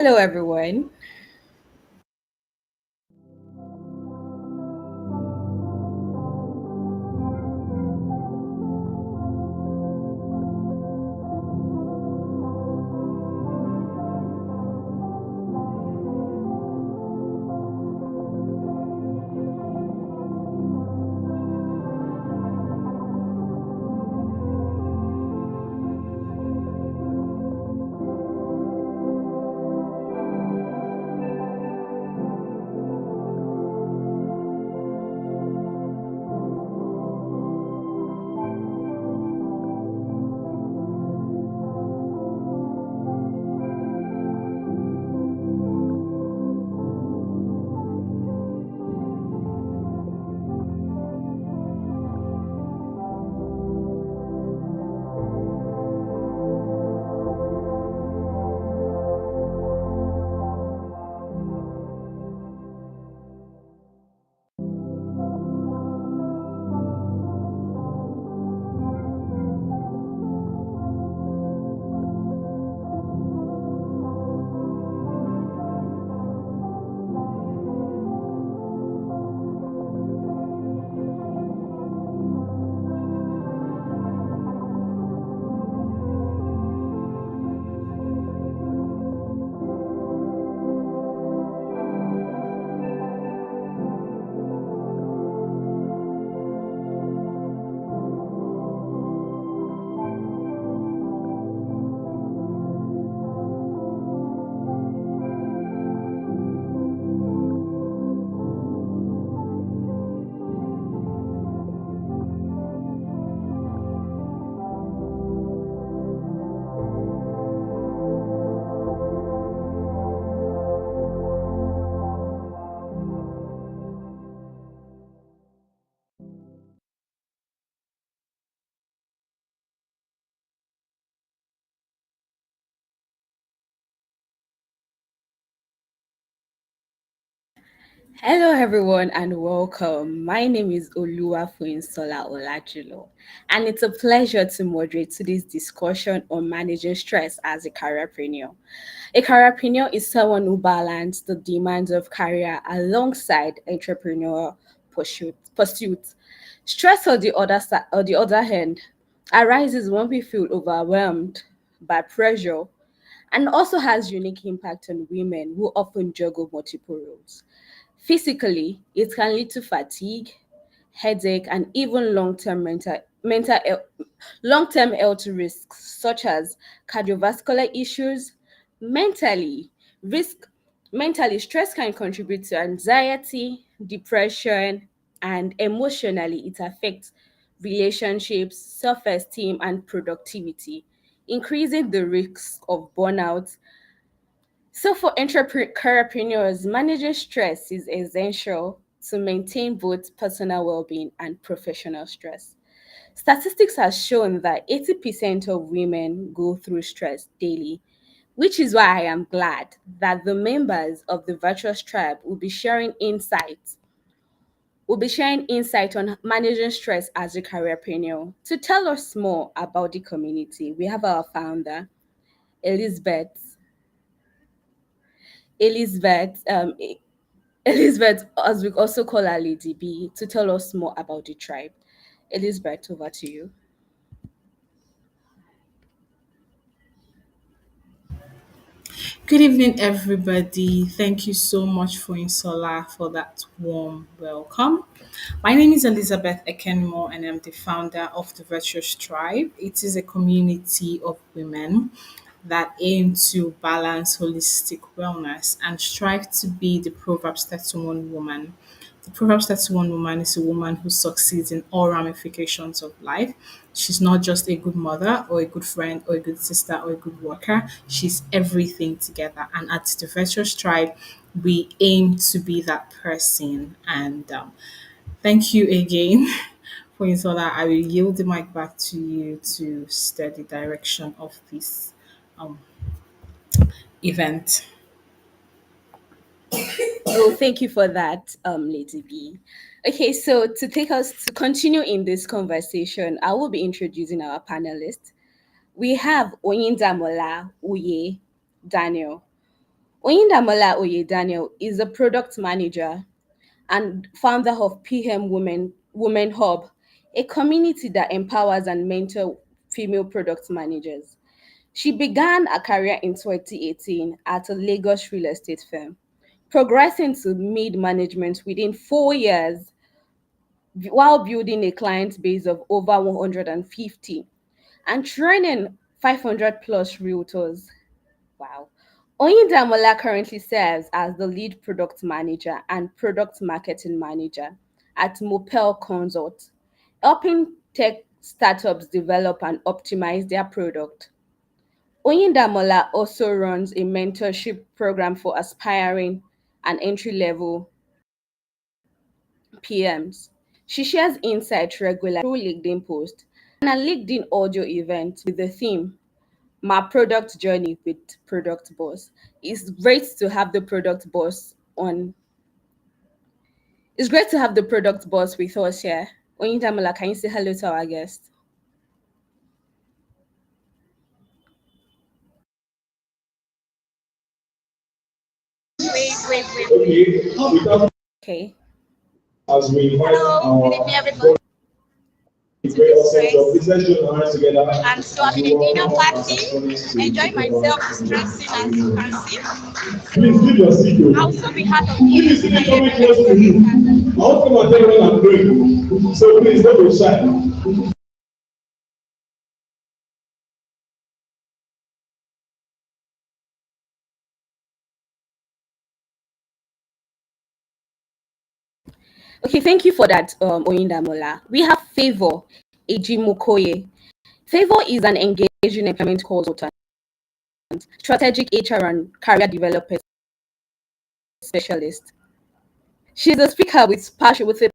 Hello, everyone. Hello, everyone, and welcome. My name is Oluwafuinsola Olajilo, and it's a pleasure to moderate today's discussion on managing stress as a careerpreneur. A careerpreneur is someone who balances the demands of career alongside entrepreneurial pursuits. Stress, on the other hand, arises when we feel overwhelmed by pressure and also has unique impact on women who often juggle multiple roles. Physically, it can lead to fatigue, headache, and even long-term health risks such as cardiovascular issues. Mentally, risk mentally stress can contribute to anxiety, depression, and emotionally it affects relationships, self-esteem, and productivity, increasing the risk of burnout. So, for entrepreneurs, managing stress is essential to maintain both personal well being and professional stress. Statistics have shown that 80% of women go through stress daily, which is why I am glad that the members of the Virtuous Tribe will be sharing insight on managing stress as a careerpreneur. To tell us more about the community, we have our founder, Elizabeth. Elizabeth, um, Elizabeth, as we also call her Lady B, to tell us more about the tribe. Elizabeth, over to you. Good evening, everybody. Thank you so much for Insola for that warm welcome. My name is Elizabeth Ekenmo, and I'm the founder of the Virtuous Tribe. It is a community of women that aim to balance holistic wellness and strive to be the Proverbs 31 woman. The Proverbs 31 woman is a woman who succeeds in all ramifications of life. She's not just a good mother or a good friend or a good sister or a good worker. She's everything together. And at the Virtuous Tribe, we aim to be that person. And thank you again for Insola. I will yield the mic back to you to steer the direction of this um, event. Oh, thank you for that, Lady B. Okay, so to continue in this conversation, I will be introducing our panelists. We have Oyindamola Uye Daniel, Oyindamola Oye Daniel is a product manager and founder of PM Women Hub, a community that empowers and mentor female product managers. She began a career in 2018 at a Lagos real estate firm, progressing to mid management within 4 years while building a client base of over 150 and training 500 plus realtors. Wow. Oyindamola currently serves as the lead product manager and product marketing manager at Mopel Consult, helping tech startups develop and optimize their product. Oyindamola also runs a mentorship program for aspiring and entry level PMs. She shares insights regularly through LinkedIn posts and a LinkedIn audio event with the theme My Product Journey with Product Boss. It's great to have the product boss on. It's great to have the product boss with us here. Oyindamola, can you say hello to our guest? Okay, without Okay. as we invite our great awesome job. Please let's join our hands together. And so I'm in a dinner party, enjoying myself, stressing as you can see. Please leave your seat. I'll also be part of the Please sit coming close to you. I want to come and tell you when I'm doing. So please don't be shy. Okay, thank you for that, Oyindamola. We have Favor Ejimukoye. Favor is an engaging employment consultant, strategic HR and career development specialist. She's a speaker with a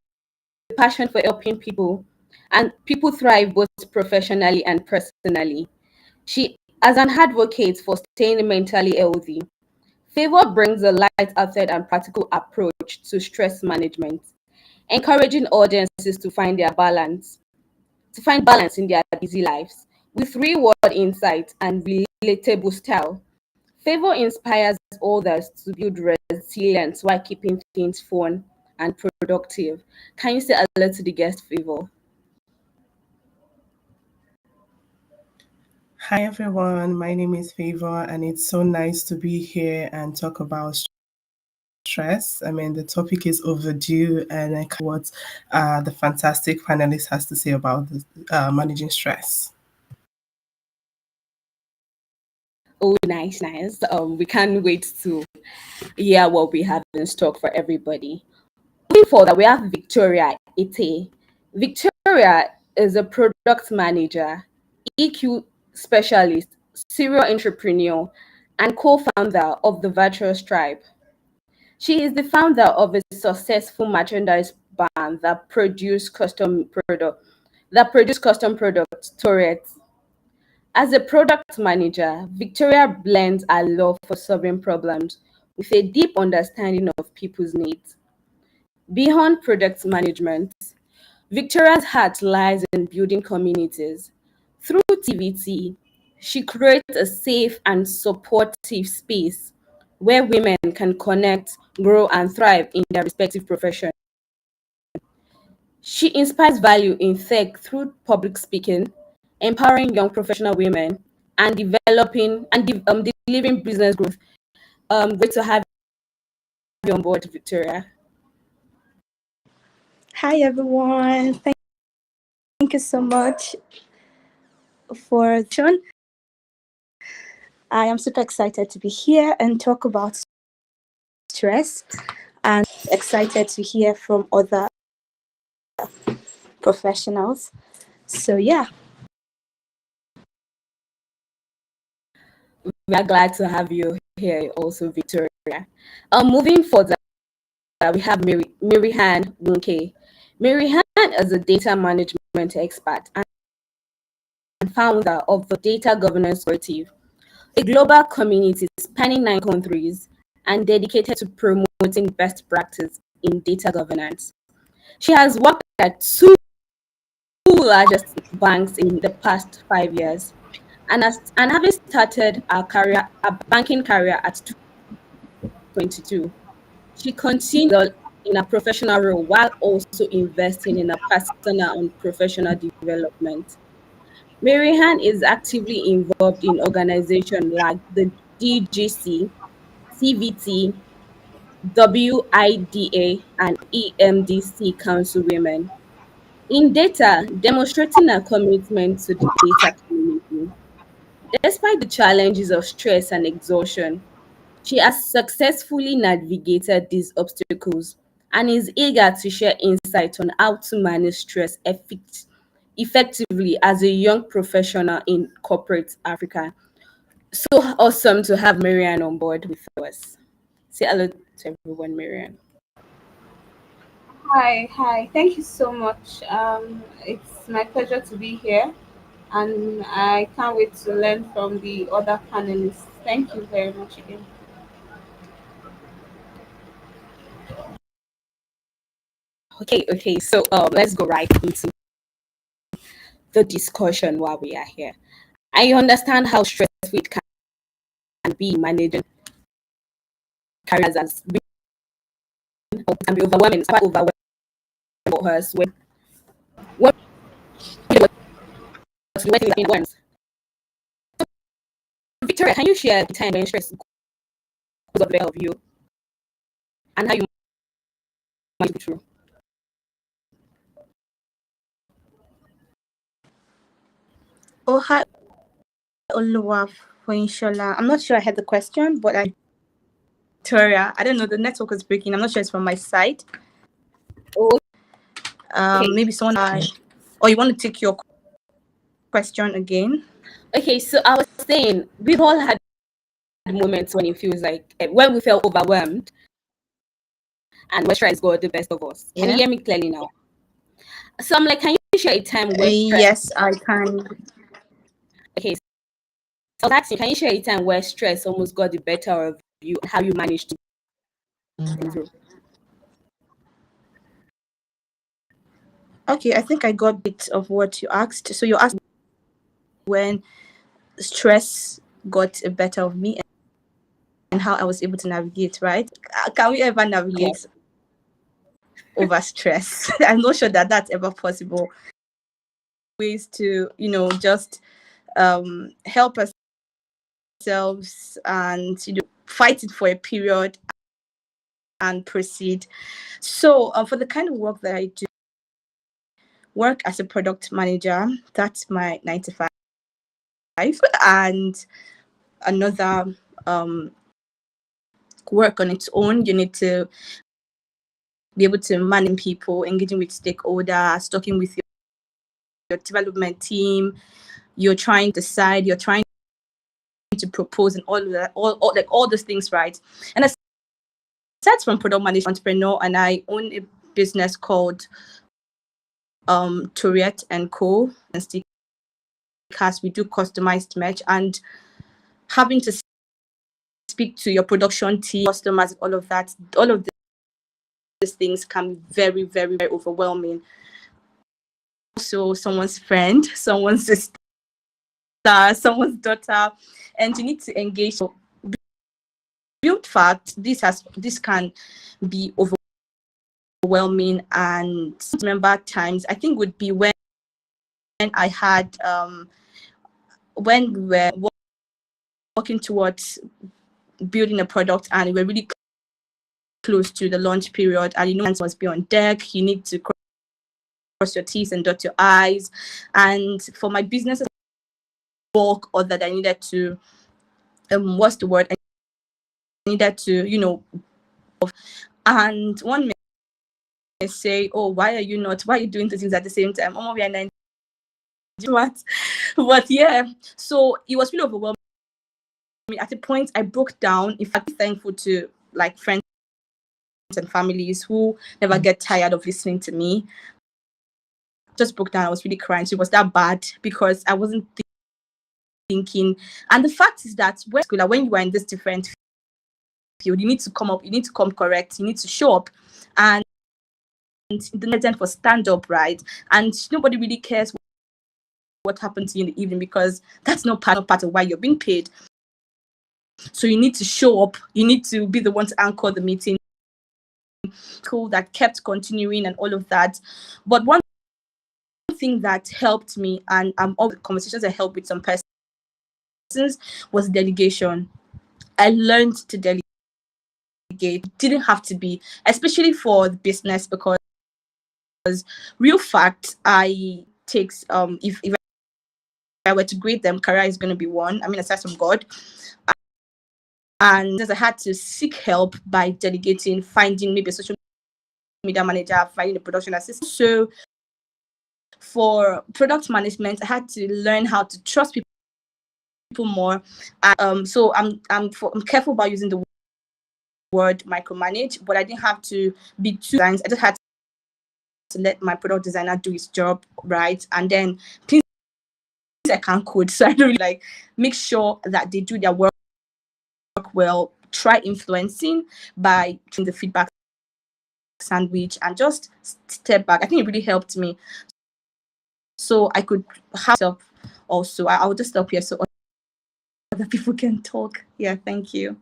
passion for helping people, and people thrive both professionally and personally. She, as an advocate for staying mentally healthy, Favor brings a light-hearted and practical approach to stress management, encouraging audiences to find balance in their busy lives with real-world insight and relatable style. Favor inspires others to build resilience while keeping things fun and productive. Can you say hello to the guest, Favor? Hi everyone, my name is Favor, and it's so nice to be here and talk about stress. I mean, the topic is overdue, and I can't wait what the fantastic panelist has to say about managing stress. Oh, nice, nice. We can't wait to hear what we have in stock for everybody. Moving forward, we have Victoria Ite. Victoria is a product manager, EQ specialist, serial entrepreneur, and co-founder of the Virtuous Tribe. She is the founder of a successful merchandise brand that produce custom products, Tourette. As a product manager, Victoria blends her love for solving problems with a deep understanding of people's needs. Beyond product management, Victoria's heart lies in building communities. Through TVT, she creates a safe and supportive space where women can connect, grow, and thrive in their respective professions. She inspires value in tech through public speaking, empowering young professional women, and delivering business growth. Great to have you on board, Victoria. Hi everyone. Thank you so much for John. I am super excited to be here and talk about stress and excited to hear from other professionals. So yeah. We are glad to have you here also, Victoria. Moving further, we have Mary Han Wunke. Mary Han is a data management expert and founder of the Data Governance Collective, a global community spanning 9 countries and dedicated to promoting best practice in data governance. She has worked at two largest banks in the past 5 years and having started a banking career at 2022. She continued in a professional role while also investing in her personal and professional development. Maryhan is actively involved in organizations like the DGC, CVT, WIDA, and EMDC Council Women. In data, demonstrating her commitment to the data community. Despite the challenges of stress and exhaustion, she has successfully navigated these obstacles and is eager to share insight on how to manage stress effectively as a young professional in corporate Africa. So awesome to have Marianne on board with us. Say hello to everyone, Marianne. Hi. Thank you so much. It's my pleasure to be here, and I can't wait to learn from the other panelists. Thank you very much again. Okay. So let's go right into the discussion while we are here. I understand how stressful it can be managing careers as women, or can be overwhelming, it's quite overwhelming for us when we work in once. Victoria, can you share the time when stress goes up of you and how you manage it through? Oh, hi, Oluwa Inshallah. I'm not sure I had the question, but Victoria, I don't know. The network is breaking. I'm not sure it's from my side. Oh, okay. Maybe someone or you want to take your question again? Okay, so I was saying we've all had moments when it feels like when we felt overwhelmed and when stress got the best of us. Can you Yeah. hear me clearly now? So I'm like, can you share a time where stress? Yes, I can. Okay, so I was asking, can you share a time where stress almost got the better of you and how you managed to get through? Okay, I think I got a bit of what you asked. So you asked when stress got the better of me and how I was able to navigate, right? Can we ever Yeah. navigate over stress? I'm not sure that that's ever possible. Ways to, just help ourselves and, fight it for a period and proceed. So for the kind of work that I do, work as a product manager, that's my 9 to 5. And another work on its own, you need to be able to manage people, engaging with stakeholders, talking with your development team. You're trying to decide, you're trying to propose, and all of that, all those things, right? And aside from product management, entrepreneur, and I own a business called Tourette and Co. and stickers. We do customized merch, and having to speak to your production team, customers, all of that, all of these things can be very, very, very overwhelming. Also, someone's friend, someone's sister, someone's daughter, and you need to engage. So, build fact, this can be overwhelming. And remember times I think would be when I had when we were working towards building a product and we were really close to the launch period, and must be on deck. You need to cross your T's and dot your I's. And for my business work, or that I needed to what's the word? I needed to, and one may say, oh, why are you doing the things at the same time? Oh, we are 90. What? But yeah, so it was really overwhelming. At a point I broke down. In fact, thankful to like friends and families who never get tired of listening to me. Just broke down. I was really crying. So it was that bad because I wasn't thinking. And the fact is that when you are in this different field, you need to come up, you need to come correct, you need to show up. And the legend for stand up, right? And nobody really cares what happened to you in the evening, because that's not part of why you're being paid. So you need to show up. You need to be the one to anchor the meeting. Cool, that kept continuing and all of that. But one thing that helped me, and all the conversations I held with some persons, was delegation. I learned to delegate. It didn't have to be, especially for the business, because real fact, I takes if I were to grade them, career is going to be one. I mean, aside from God, and as I had to seek help by delegating, finding maybe a social media manager, finding a production assistant. So for product management, I had to learn how to trust people more. So I'm careful about using the word micromanage, but I didn't have to be too. I just had to let my product designer do his job right, and then please, I can't code, so I don't really like make sure that they do their work well. Try influencing by the feedback sandwich and just step back. I think it really helped me, so I could have self also. I'll just stop here so other people can talk. Yeah, thank you.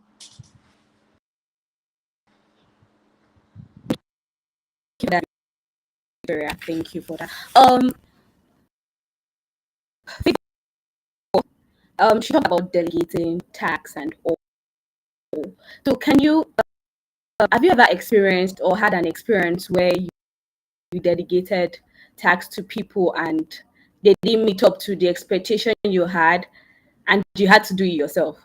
Victoria, thank you for that. She talked about delegating tasks and all. So, can you have you ever experienced or had an experience where you delegated tasks to people and they didn't meet up to the expectation you had, and you had to do it yourself?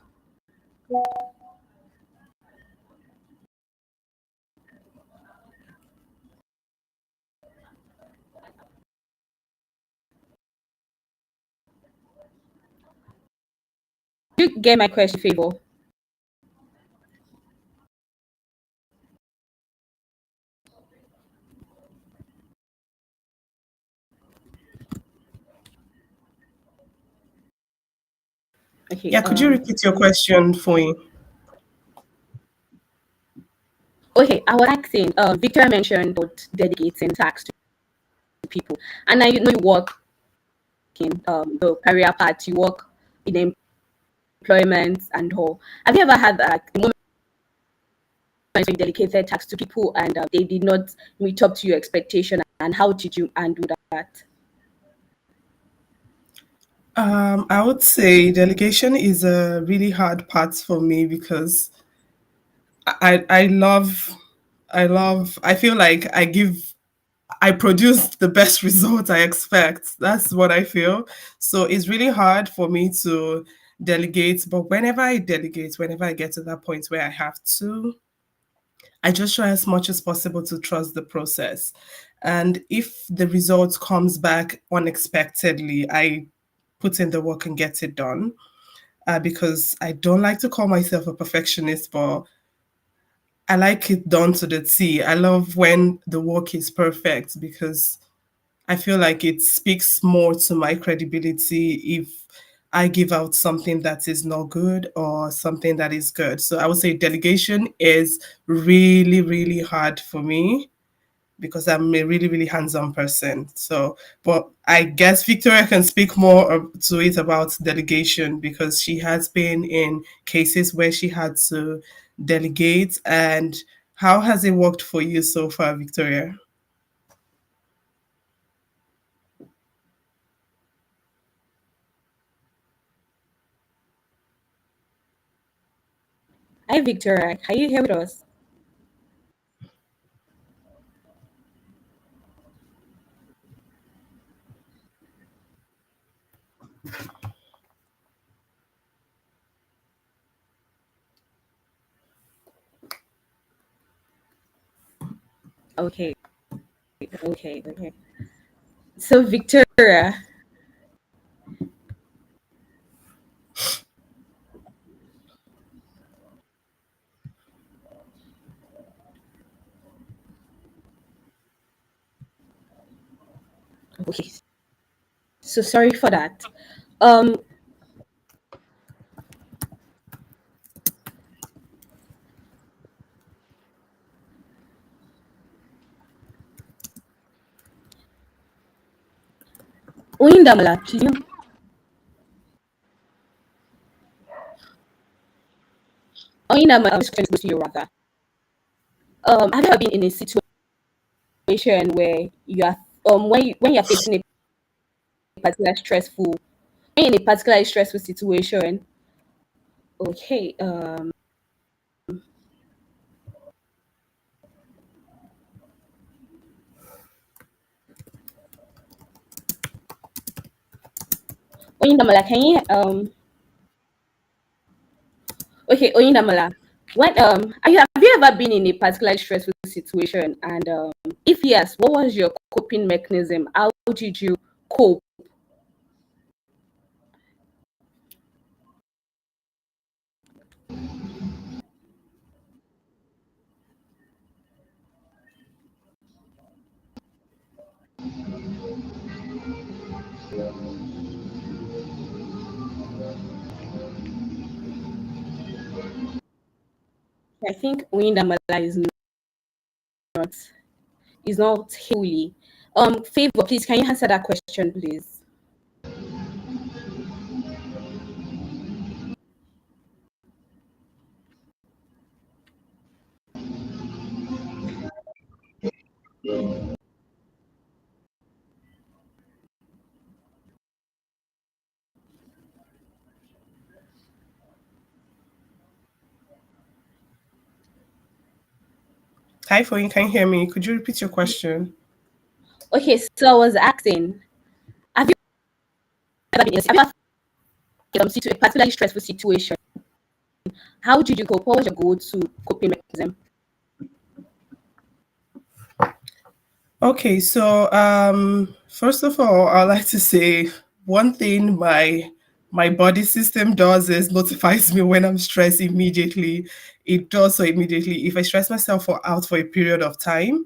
You get my question, Favor? Okay. Yeah, could you repeat your question for me? Okay, I was asking. Victoria mentioned about delegating tasks to people, and I know you work in the career path. You work in employment and all. Have you ever had a moment when you delegated tasks to people and they did not meet up to your expectation, and how did you undo that? I would say delegation is a really hard part for me because I love I feel like I produce the best result I expect. That's what I feel. So it's really hard for me to delegate, but whenever I delegate, whenever I get to that point where I have to, I just try as much as possible to trust the process. And if the result comes back unexpectedly, I put in the work and get it done. Because I don't like to call myself a perfectionist, but I like it done to the T. I love when the work is perfect because I feel like it speaks more to my credibility if I give out something that is not good or something that is good. So I would say delegation is really, really hard for me because I'm a really, really hands-on person. So, but I guess Victoria can speak more to it about delegation because she has been in cases where she had to delegate. And how has it worked for you so far, Victoria? Hi, Victoria. Can you hear with us? Okay. Okay. So, Victoria, okay. So sorry for that. Um, Oyindamola, please. this question goes to you rather. Have you ever been in a situation where you are when you're facing a particular stressful when you're in a particularly stressful situation? Okay. Oyindamola, can you okay, Oyindamola, when have you ever been in a particularly stressful situation? And if yes, what was your coping mechanism? How did you cope? I think Oyindamola not is not wholly. Favor, please, can you answer that question, please? Hi, Foyin, can you hear me? Could you repeat your question? Okay, so I was asking, have you ever been in a particularly stressful situation? How did you cope? What was your go-to coping mechanism? Okay, so first of all, I'd like to say one thing my body system does is notifies me when I'm stressed immediately. It does so immediately. If I stress myself out for a period of time,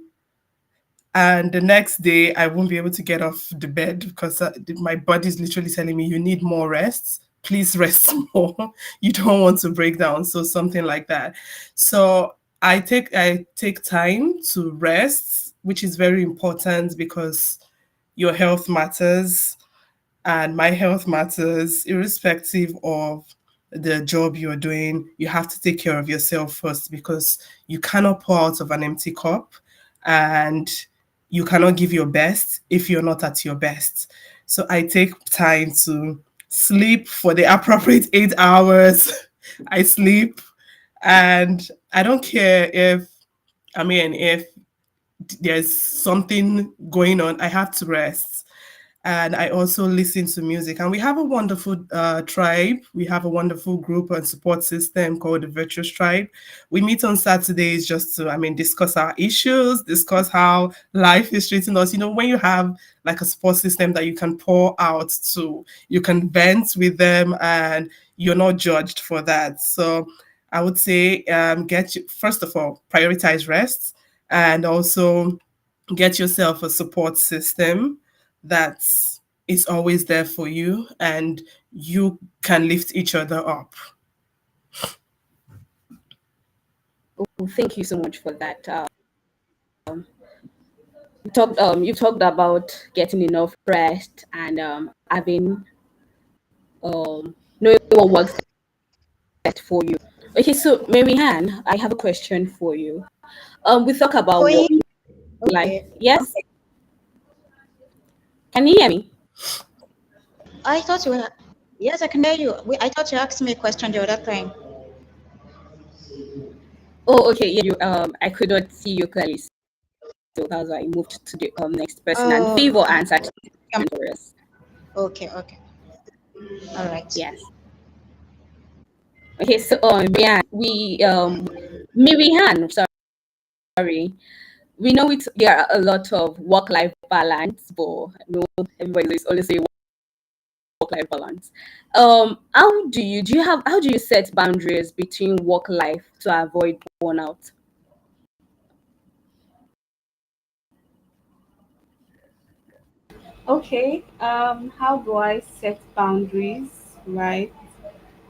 and the next day I won't be able to get off the bed because my body is literally telling me you need more rest, please rest more, you don't want to break down, so something like that. So I take time to rest, which is very important because your health matters and my health matters irrespective of the job you're doing. You have to take care of yourself first because you cannot pour out of an empty cup, and you cannot give your best if you're not at your best. So I take time to sleep for the appropriate 8 hours. I sleep, and I don't care if there's something going on, I have to rest. And I also listen to music. And we have a wonderful tribe. We have a wonderful group and support system called the Virtuous Tribe. We meet on Saturdays just to, discuss our issues, discuss how life is treating us. You know, when you have like a support system that you can pour out to, you can vent with them, and you're not judged for that. So I would say, first of all, prioritize rest, and also get yourself a support system that is always there for you, and you can lift each other up. Oh, thank you so much for that. You've talked about getting enough rest and having knowing what works best for you. Okay, so Marianne, I have a question for you. We talk about work Oyin, life. okay. Yes, can you hear me? I thought you were. Yes, I can hear you. I thought you asked me a question the other time. Oh, okay. Yeah, you. I could not see you clearly, so that's why I moved to the next person. And Oh, Favor answered um, for us. okay, okay. All right. Yes. Okay, so Marianne, Marianne, sorry, we know there are a lot of work-life balance, but everybody is always saying work-life balance. How do you set boundaries between work life to avoid burnout? Okay, how do I set boundaries? Right.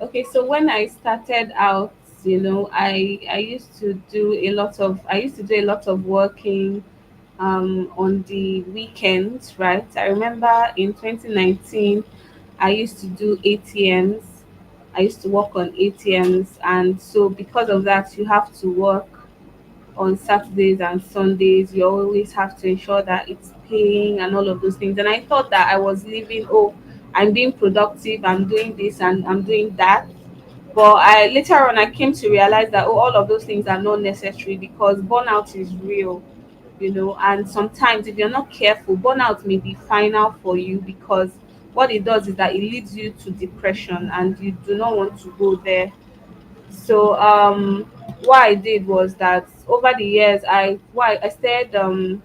Okay, so when I started out, I used to do a lot of working on the weekends, right? I remember in 2019, I used to do ATMs. I used to work on ATMs, and so because of that, you have to work on Saturdays and Sundays. You always have to ensure that it's paying and all of those things. And I thought that I was living, oh, I'm being productive, I'm doing this and I'm doing that. But I later on I came to realize that, oh, all of those things are not necessary because burnout is real, and sometimes if you're not careful, burnout may be final for you because what it does is that it leads you to depression and you do not want to go there. So what I did was that over the years I started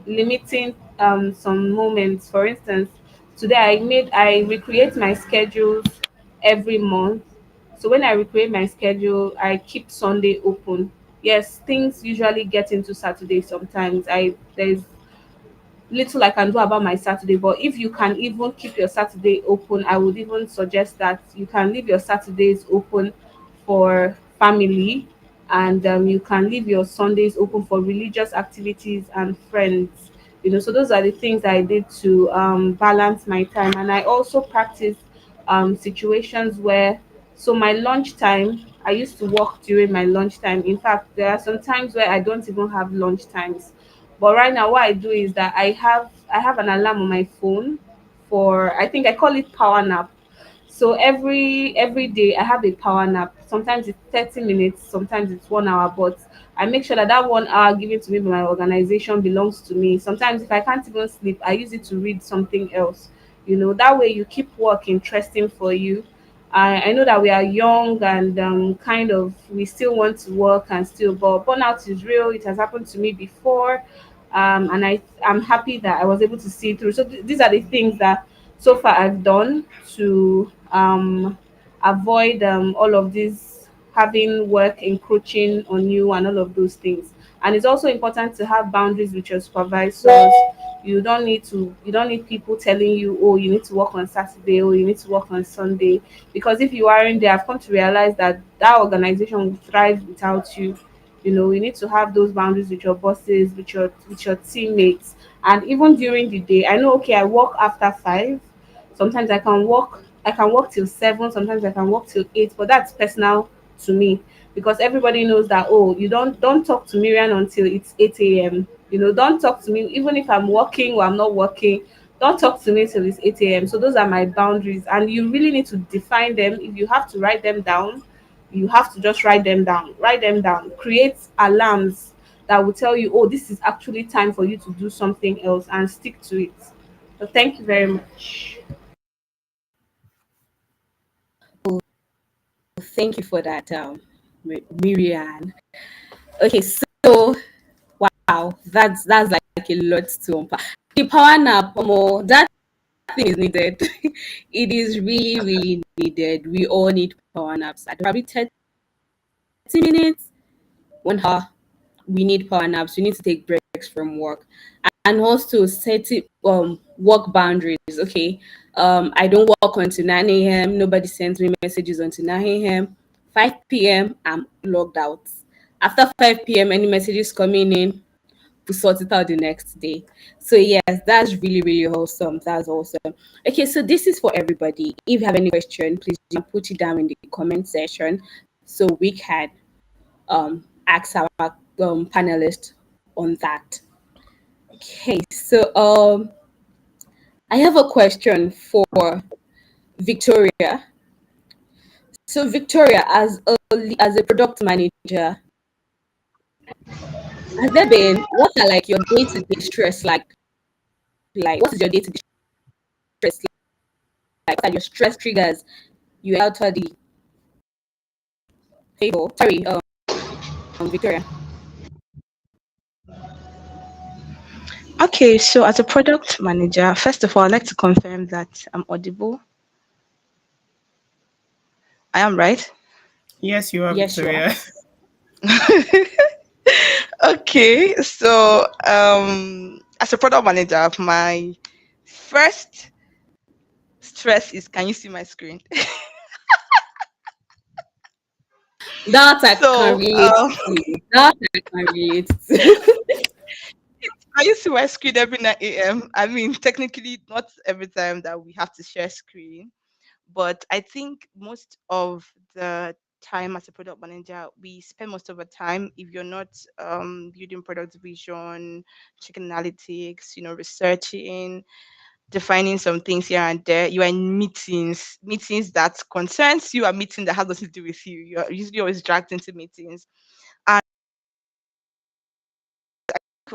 limiting some moments. For instance, today I recreate my schedules every month. So when I recreate my schedule, I keep Sunday open. Yes, things usually get into Saturday sometimes. I There's little I can do about my Saturday, but if you can even keep your Saturday open, I would even suggest that you can leave your Saturdays open for family, and you can leave your Sundays open for religious activities and friends. So those are the things I did to balance my time, and I also practice situations where, so my lunchtime, I used to work during my lunchtime. In fact, there are some times where I don't even have lunch times, but right now, what I do is that I have an alarm on my phone for, I think I call it power nap. So every day I have a power nap. Sometimes it's 30 minutes, sometimes it's 1 hour, but I make sure that that 1 hour given to me by my organization belongs to me. Sometimes if I can't even sleep, I use it to read something else. That way you keep work interesting for you. I know that we are young and kind of we still want to work and still, but burnout is real. It has happened to me before, and I'm happy that I was able to see it through. So these are the things that so far I've done to avoid all of this, having work encroaching on you and all of those things. And it's also important to have boundaries with your supervisors. You don't need people telling you, oh, you need to work on Saturday, or you need to work on Sunday, because if you aren't there, I've come to realize that that organization will thrive without you. You need to have those boundaries with your bosses, with your teammates, and even during the day. I know, okay, I work after 5. Sometimes I can work till 7, sometimes I can work till 8, but that's personal to me, because everybody knows that, oh, you don't talk to Miriam until it's 8 a.m. Don't talk to me even if I'm working or I'm not working. Don't talk to me till it's 8 a.m. So those are my boundaries, and you really need to define them. If you have to write them down, you have to just write them down, create alarms that will tell you, oh, this is actually time for you to do something else, and stick to it. So thank you very much. Thank you for that, Miriam. Okay, so wow, that's like a lot to unpack. The power nap, that thing is needed. It is really, really needed. We all need power naps. At probably 30 minutes, 1 hour. We need power naps. We need to take breaks from work, and also set it, work boundaries. Okay, I don't work until 9 a.m. Nobody sends me messages until 9 a.m. 5 p.m. I'm logged out. After 5 p.m., any messages coming in, we sort it out the next day. So yes, that's really, really awesome. That's awesome. Okay, so this is for everybody. If you have any question, please put it down in the comment section so we can ask our panelists on that. Okay, so I have a question for Victoria. So Victoria, as a product manager, has there been, what are like your day to day stress like what is your day to day stress like? What are your stress triggers you alter the favor? Sorry, Victoria. Okay, so as a product manager, first of all, I'd like to confirm that I'm audible. I am right. Yes, you are Yes, you are. Victoria. Okay, so as a product manager, my first stress is, can you see my screen? That I can So relate to. That I can relate to. I used to my screen every 9 a.m. I mean, technically, not every time that we have to share screen, But I think most of the time as a product manager, we spend most of the time, if you're not building product vision, checking analytics, researching, defining some things here and there, you are in meetings that concerns you, a meeting that has nothing to do with you. You're usually always dragged into meetings. And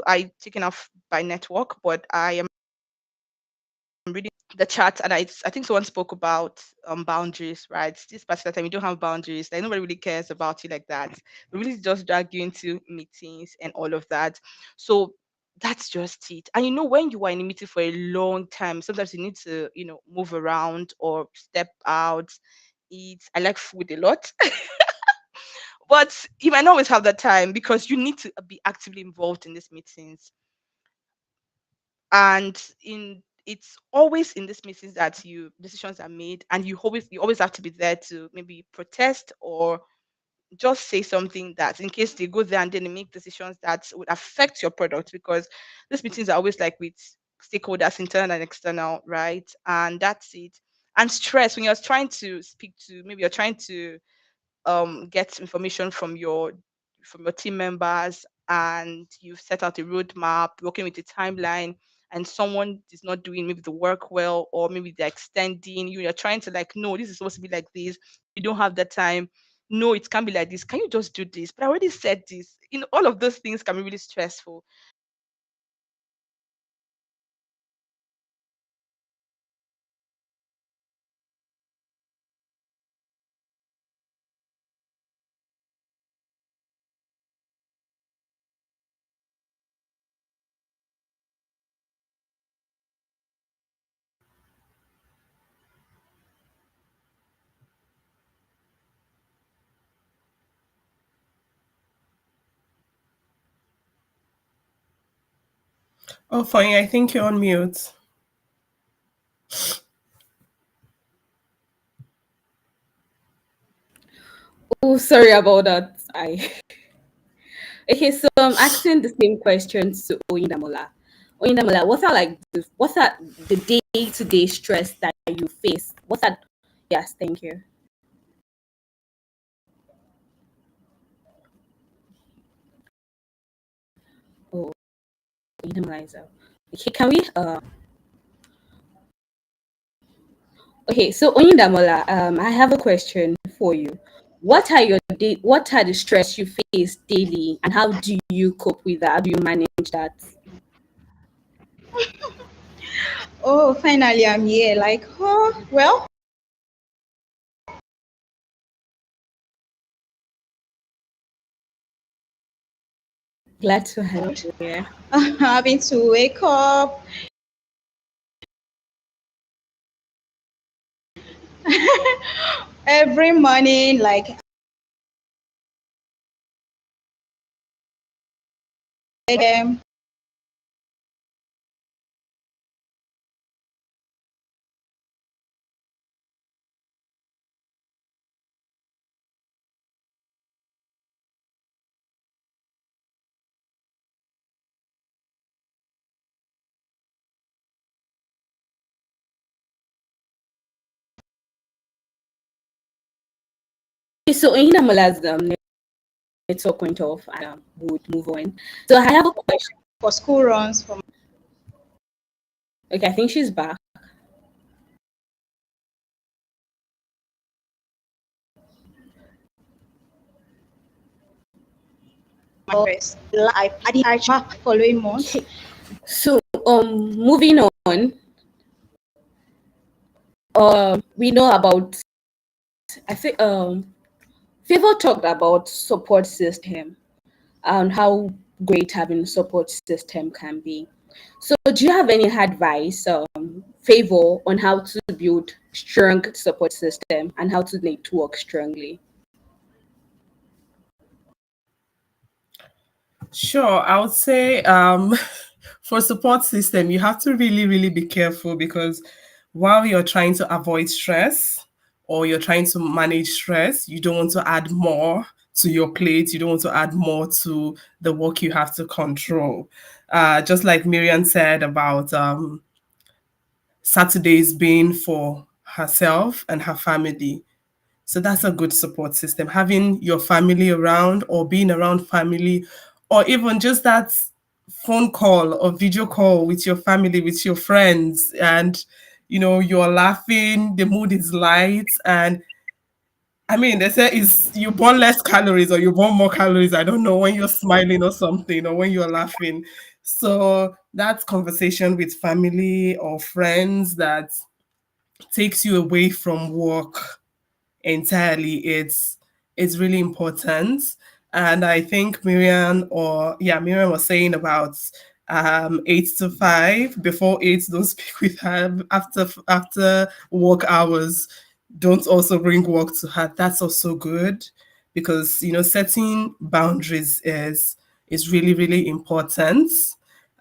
I taken off by network, but I am reading the chat, and I think someone spoke about boundaries, right? This particular time you don't have boundaries, like nobody really cares about you like that. We really just drag you into meetings and all of that. So that's just it. And when you are in a meeting for a long time, sometimes you need to, move around or step out, eat. I like food a lot. But you might not always have that time because you need to be actively involved in these meetings. And in it's always in these meetings that you decisions are made, and you always have to be there to maybe protest or just say something that in case they go there and then they make decisions that would affect your product, because these meetings are always like with stakeholders, internal and external, right? And that's it. And stress when you're trying to speak to, maybe you're trying to get information from your team members, and you've set out a roadmap working with a timeline, and someone is not doing maybe the work well, or maybe they're extending you're trying to, like, no, this is supposed to be like this, you don't have the time, no, it can't be like this, can you just do this, but I already said this, all of those things can be really stressful. Oh, funny. I think you're on mute. Oh, sorry about that. I Okay, so I'm asking the same questions to Oyindamola. Oyindamola, what are the day-to-day stress that you face? What are Yes, thank you. Oh, Oyindamola is out. Okay, can we okay, so Oyindamola, I have a question for you. What are the stress you face daily, and how do you cope with that? How do you manage that? Oh, finally I'm here. Like, oh, well, Glad to have you here. having to wake up every morning, like them. Okay, so Oyindamola's network went off, and would move on. So I have a question. For school runs for Okay, I think she's back. my rest. I did following month. Okay, so moving on. We know about. I think Favor talked about support system and how great having a support system can be. So, do you have any advice, Favor, on how to build strong support system and how to network strongly? Sure, I would say for support system, you have to really, really be careful because while you're trying to avoid stress or you're trying to manage stress, you don't want to add more to your plate. You don't want to add more to the work you have to control. Just like Miriam said about Saturdays being for herself and her family. So that's a good support system. Having your family around or being around family, or even just that phone call or video call with your family, with your friends, and you're laughing, the mood is light, and I mean, they say is you burn less calories or you burn more calories. I don't know when you're smiling or something or when you're laughing. So that conversation with family or friends that takes you away from work entirely, it's really important. And I think Miriam was saying about 8 to 5. Before 8, don't speak with her. After work hours, don't also bring work to her. That's also good, because setting boundaries is really, really important.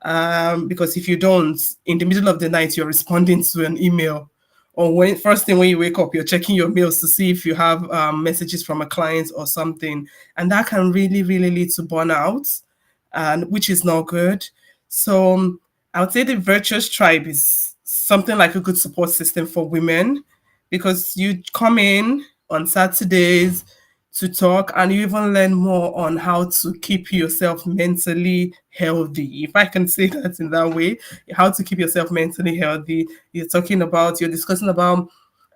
Because if you don't, in the middle of the night, you're responding to an email, or when first thing when you wake up, you're checking your mails to see if you have messages from a client or something, and that can really, really lead to burnout, and which is not good. So I would say the virtuous tribe is something like a good support system for women, because you come in on Saturdays to talk, and you even learn more on how to keep yourself mentally healthy, if I can say that in that way. How to keep yourself mentally healthy. You're discussing about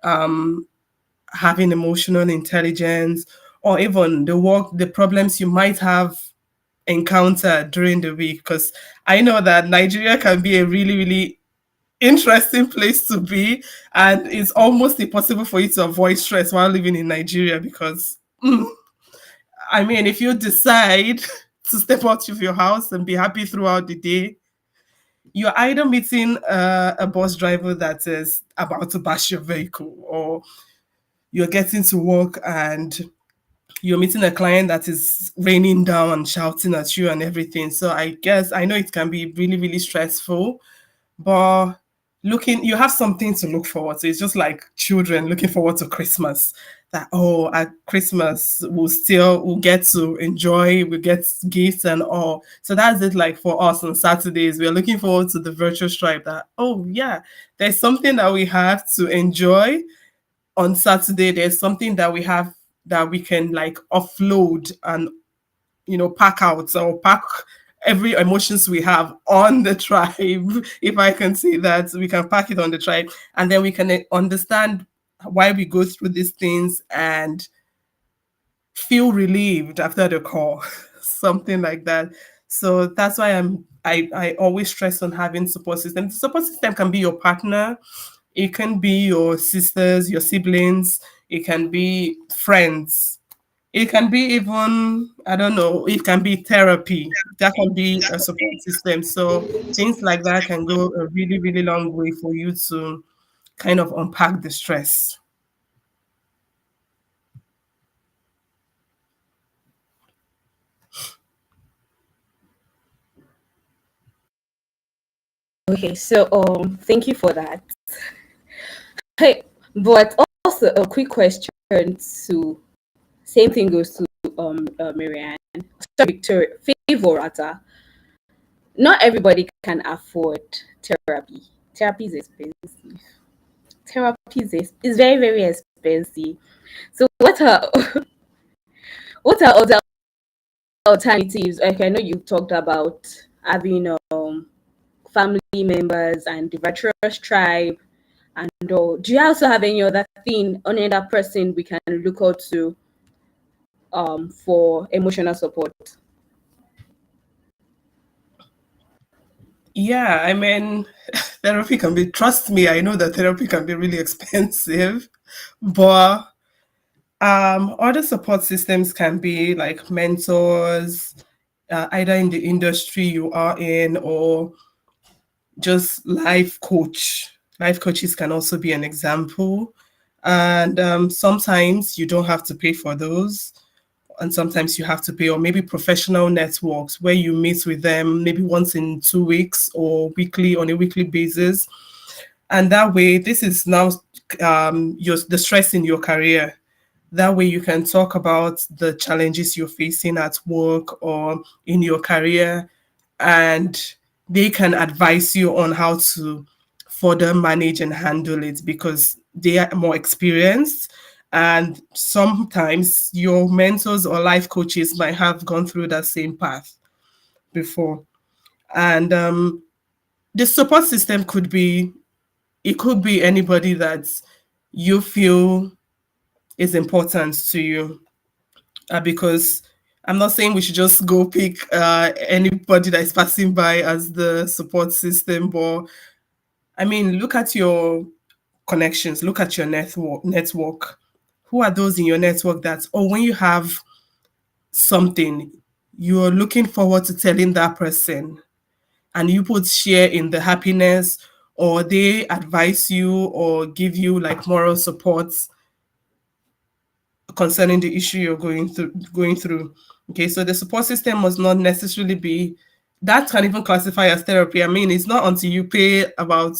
having emotional intelligence, or even the problems you might have encountered during the week, because I know that Nigeria can be a really, really interesting place to be, and it's almost impossible for you to avoid stress while living in Nigeria, because I mean, if you decide to step out of your house and be happy throughout the day, you're either meeting a bus driver that is about to bash your vehicle, or you're getting to work and you're meeting a client that is raining down and shouting at you and everything. So I guess I know it can be really, really stressful, but you have something to look forward to. It's just like children looking forward to Christmas. That, oh, at Christmas we'll get to enjoy, we get gifts and all. So that's it. Like for us on Saturdays, we're looking forward to the virtual stripe. That, oh yeah, there's something that we have to enjoy on Saturday. There's something that we have that we can like offload and pack out, or pack every emotions we have on the tribe. If I can say that, we can pack it on the tribe, and then we can understand why we go through these things and feel relieved after the call, something like that. So that's why I always stress on having support system. The support system can be your partner, it can be your sisters, your siblings, it can be friends, it can be even, I don't know, it can be therapy. That can be a support system. So things like that can go a really, really long way for you to kind of unpack the stress. Okay, so thank you for that. Hey, but also a quick question to same thing goes to Marianne. Sorry, Victoria, Favor rather. Not everybody can afford therapy. Therapy is expensive. Therapy is very, very expensive. So what are what are other alternatives? Like, I know you talked about having family members and the virtuous tribe and all. Do you also have any other thing, any other person we can look out to for emotional support? Yeah, I mean, therapy can be, trust me, I know that therapy can be really expensive, but other support systems can be like mentors, either in the industry you are in, or just life coach. Life coaches can also be an example. And sometimes you don't have to pay for those. And sometimes you have to pay, or maybe professional networks where you meet with them maybe once in 2 weeks or weekly, on a weekly basis. And that way, this is now the stress in your career. That way, you can talk about the challenges you're facing at work or in your career, and they can advise you on how to further manage and handle it, because they are more experienced, and sometimes your mentors or life coaches might have gone through that same path before. And the support system could be, it could be anybody that you feel is important to you, because I'm not saying we should just go pick anybody that is passing by as the support system, but I mean, look at your connections, look at your network. Who are those in your network that, oh, when you have something, you're looking forward to telling that person, and you both share in the happiness, or they advise you or give you like moral support concerning the issue you're going through. Okay, so the support system must not necessarily be, that can even classify as therapy. I mean, it's not until you pay about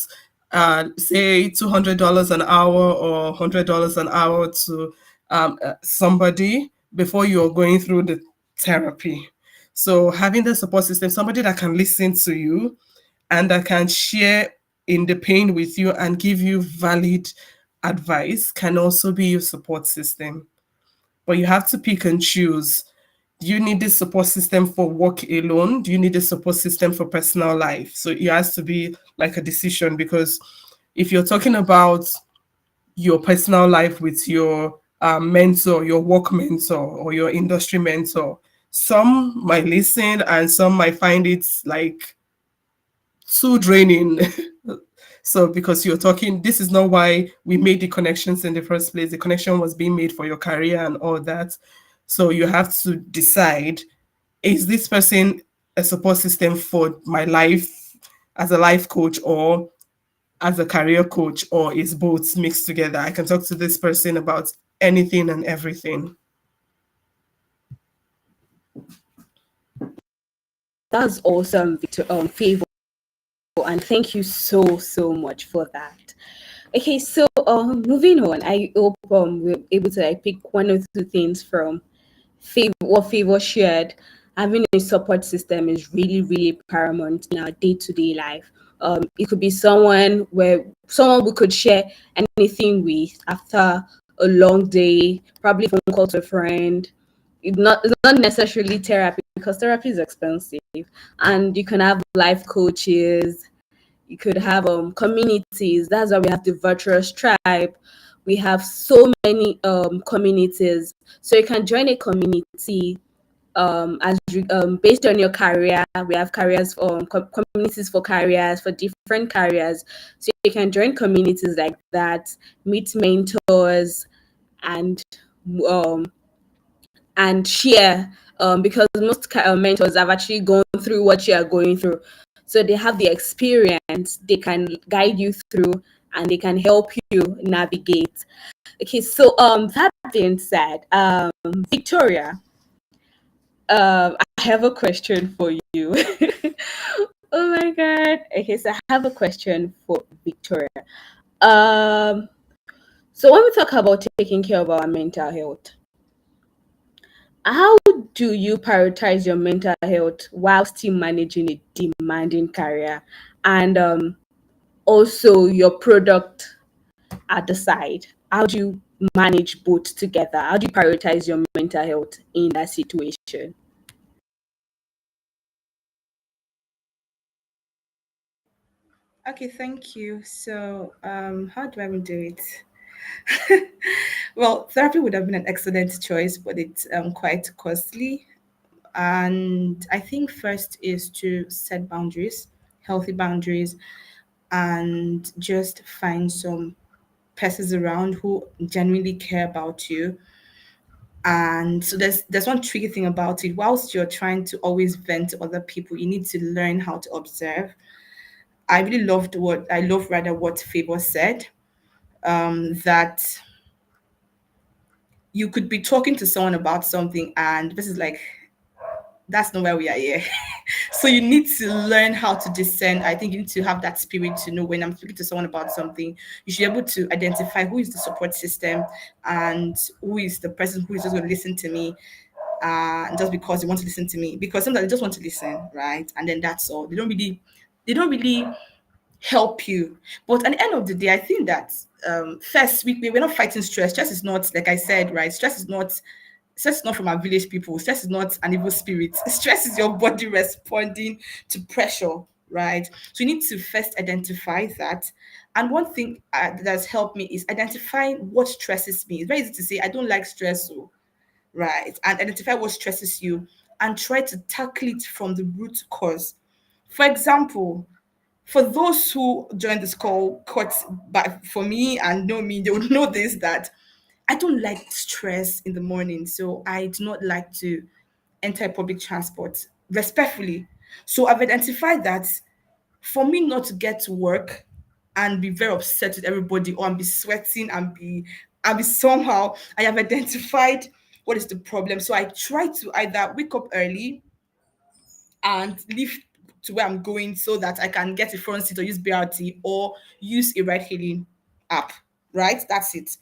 say $200 an hour or $100 an hour to somebody before you're going through the therapy. So having the support system, somebody that can listen to you and that can share in the pain with you and give you valid advice, can also be your support system. But you have to pick and choose. Do you need this support system for work alone? Do you need a support system for personal life? So it has to be like a decision, because if you're talking about your personal life with your mentor, your work mentor, or your industry mentor, some might listen and some might find it like too draining. So because you're talking, this is not why we made the connections in the first place. The connection was being made for your career and all that. So you have to decide, is this person a support system for my life as a life coach, or as a career coach, or is both mixed together? I can talk to this person about anything and everything. That's awesome, Victor. Favor, and thank you so much for that. Okay, so moving on. I hope we're able to like pick one or two things from what Favor shared. Having a support system is really paramount in our day-to-day life. It could be someone we could share anything with after a long day, probably phone call to a friend. It's not necessarily therapy, because therapy is expensive, and you can have life coaches. You could have communities. That's why we have the virtuous tribe. We have so many communities, so you can join a community based on your career. We have careers, communities for careers, for different careers, so you can join communities like that, meet mentors, and um share, because most mentors have actually gone through what you are going through, so they have the experience, they can guide you through, and they can help you navigate. Okay, so that being said, Victoria, I have a question for you. Oh my god. Okay, so I have a question for Victoria. Um, so when we talk about taking care of our mental health, how do you prioritize your mental health while still managing a demanding career, and also your product at the side? How do you manage both together? How do you prioritize your mental health in that situation? Okay, thank you. So, how do I even do it? Well, therapy would have been an excellent choice, but it's quite costly. And I think first is to set boundaries, healthy boundaries, and just find some persons around who genuinely care about you. And so there's one tricky thing about it. Whilst you're trying to always vent to other people, you need to learn how to observe. I love rather what Favor said, that you could be talking to someone about something and this is like, that's not why we are here. So you need to learn how to discern. I think you need to have that spirit to know when I'm speaking to someone about something, you should be able to identify who is the support system and who is the person who is just going to listen to me, just because they want to listen to me. Because sometimes they just want to listen, right? And then that's all. They don't really help you. But at the end of the day, I think that first we're not fighting stress. Stress is not, like I said, right? Stress is not from our village people. Stress is not an evil spirit. Stress is your body responding to pressure, right? So you need to first identify that. And one thing that has helped me is identifying what stresses me. It's very easy to say, I don't like stress, so, right? And identify what stresses you and try to tackle it from the root cause. For example, for those who join this call, cut but for me and know me, they would know this, that I don't like stress in the morning. So I do not like to enter public transport respectfully. So I've identified that for me not to get to work and be very upset with everybody, or and be sweating and be somehow, I have identified what is the problem. So I try to either wake up early and leave to where I'm going so that I can get a front seat or use BRT or use a ride hailing app. Right? That's it.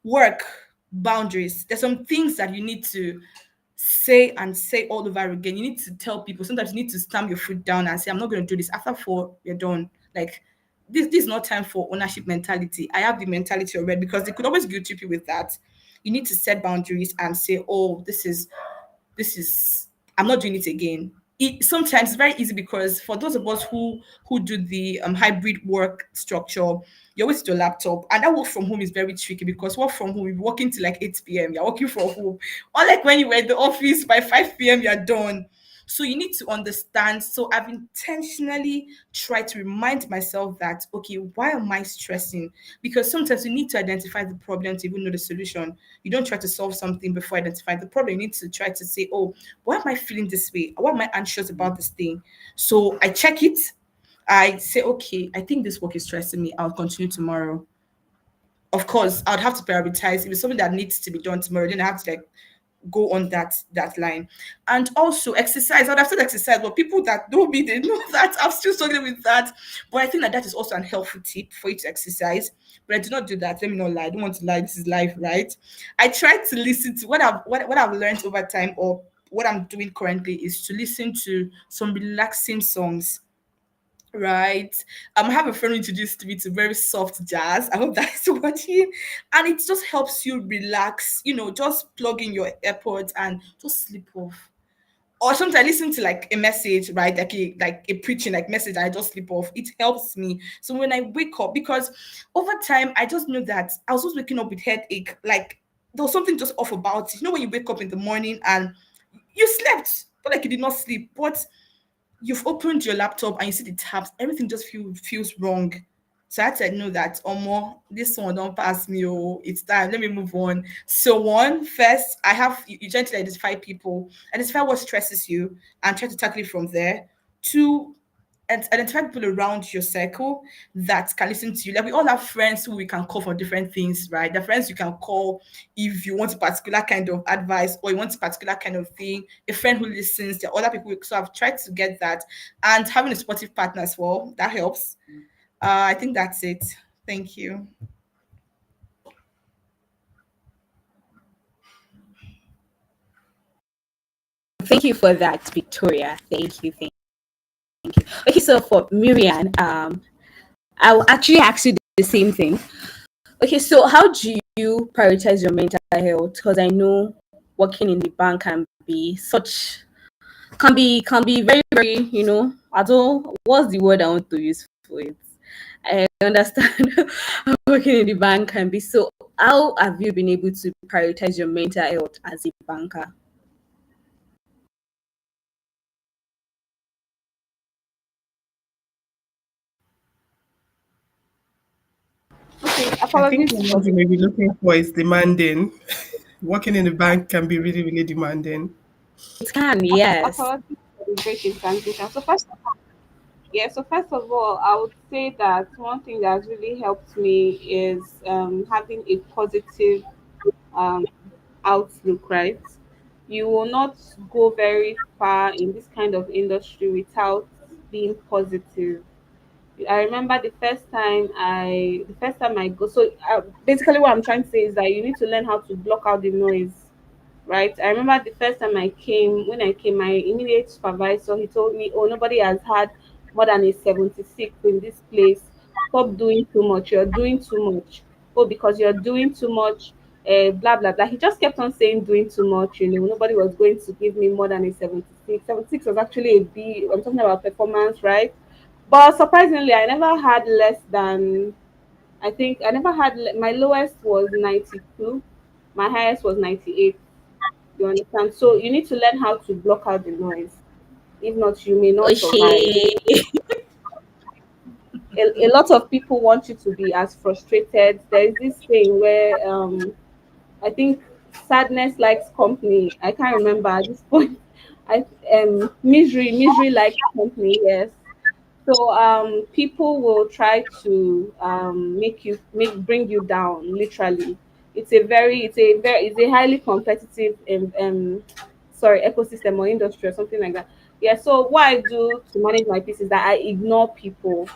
Work boundaries. There's some things that you need to say and say all over again. You need to tell people. Sometimes you need to stamp your foot down and say, I'm not going to do this. After 4, you're done. Like, this is not time for ownership mentality. I have the mentality already, because they could always guilt you with that. You need to set boundaries and say, oh, this is I'm not doing it again. It sometimes it's very easy, because for those of us who do the hybrid work structure, you always do your laptop, and that work from home is very tricky, because work from home, you're working till like 8 p.m. You're working from home. Unlike when you were in the office by 5 p.m. you're done. So you need to understand. So I've intentionally tried to remind myself that, okay, why am I stressing? Because sometimes you need to identify the problem to even know the solution. You don't try to solve something before identifying the problem. You need to try to say, oh, why am I feeling this way? Why am I anxious about this thing? So I check it. I say, okay, I think this work is stressing me. I'll continue tomorrow. Of course, I'd have to prioritize. If it's something that needs to be done tomorrow, then I have to like go on that line. And also exercise. I'd have said exercise, but people that know me, they know that I'm still struggling with that. But I think that that is also an helpful tip for you to exercise. But I do not do that. Let me not lie. I don't want to lie. This is life, right? I try to listen to what I've learned over time, or what I'm doing currently, is to listen to some relaxing songs. Right. I have a friend who introduced me to very soft jazz. I hope that's watching. And it just helps you relax, just plug in your AirPods and just sleep off. Or sometimes I listen to like a message, right? Like a preaching like message, and I just sleep off. It helps me. So when I wake up, because over time I just know that I was just waking up with headache. Like there was something just off about it. When you wake up in the morning and you slept, but like you did not sleep. But you've opened your laptop and you see the tabs, everything just feels wrong. So I had to know that, oh more, this one don't pass me. Oh, it's time. Let me move on. So one, first, you try to identify people, identify what stresses you, and try to tackle it from there. Two, and identify people around your circle that can listen to you. Like we all have friends who we can call for different things, right? The friends you can call if you want a particular kind of advice, or you want a particular kind of thing. A friend who listens. There are other people. So I've tried to get that, and having a supportive partner as well, that helps. I think that's it. Thank you. Thank you for that, Victoria. Thank you. Thank you. Okay, so for Miriam, I will actually ask you the same thing. Okay, so how do you prioritize your mental health? Because I know working in the bank can be very, very, I don't what's the word I want to use for it. I understand how working in the bank can be. So how have you been able to prioritize your mental health as a banker? Okay, I think apologies for what you may be looking for is demanding. Working in the bank can be really, really demanding. It can, yes. apologies for the break in transition. So first of all, I would say that one thing that has really helped me is having a positive um, outlook, right? You will not go very far in this kind of industry without being positive. I remember the first time I go. So basically, what I'm trying to say is that you need to learn how to block out the noise, right? I remember the first time when I came, my immediate supervisor, he told me, "Oh, nobody has had more than a 76 in this place. Stop doing too much. You're doing too much. Oh, because you're doing too much, blah, blah, blah. He just kept on saying doing too much. Nobody was going to give me more than a 76. 76 was actually a B. I'm talking about performance, right? But surprisingly, I never had less than, I think I never had, my lowest was 92, my highest was 98. You understand? So you need to learn how to block out the noise. If not, you may not survive. Okay. A lot of people want you to be as frustrated. There is this thing where I think sadness likes company. I can't remember at this point. I misery likes company. Yes. So people will try to bring you down. Literally, it's a highly competitive ecosystem or industry or something like that. Yeah. So what I do to manage my peace is that I ignore people.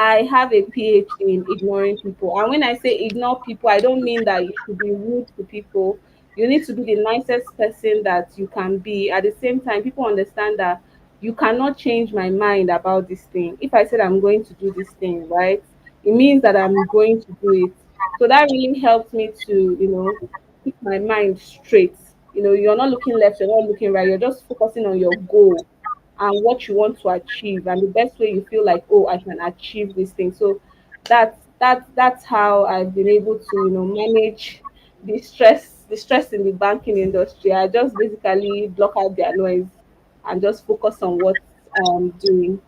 I have a PhD in ignoring people. And when I say ignore people, I don't mean that you should be rude to people. You need to be the nicest person that you can be. At the same time, people understand that you cannot change my mind about this thing. If I said I'm going to do this thing, right, it means that I'm going to do it. So that really helps me to, keep my mind straight. You're not looking left, you're not looking right, you're just focusing on your goal and what you want to achieve and the best way you feel like, oh, I can achieve this thing. So that's how I've been able to, manage the stress in the banking industry. I just basically block out their noise and just focus on what I'm doing.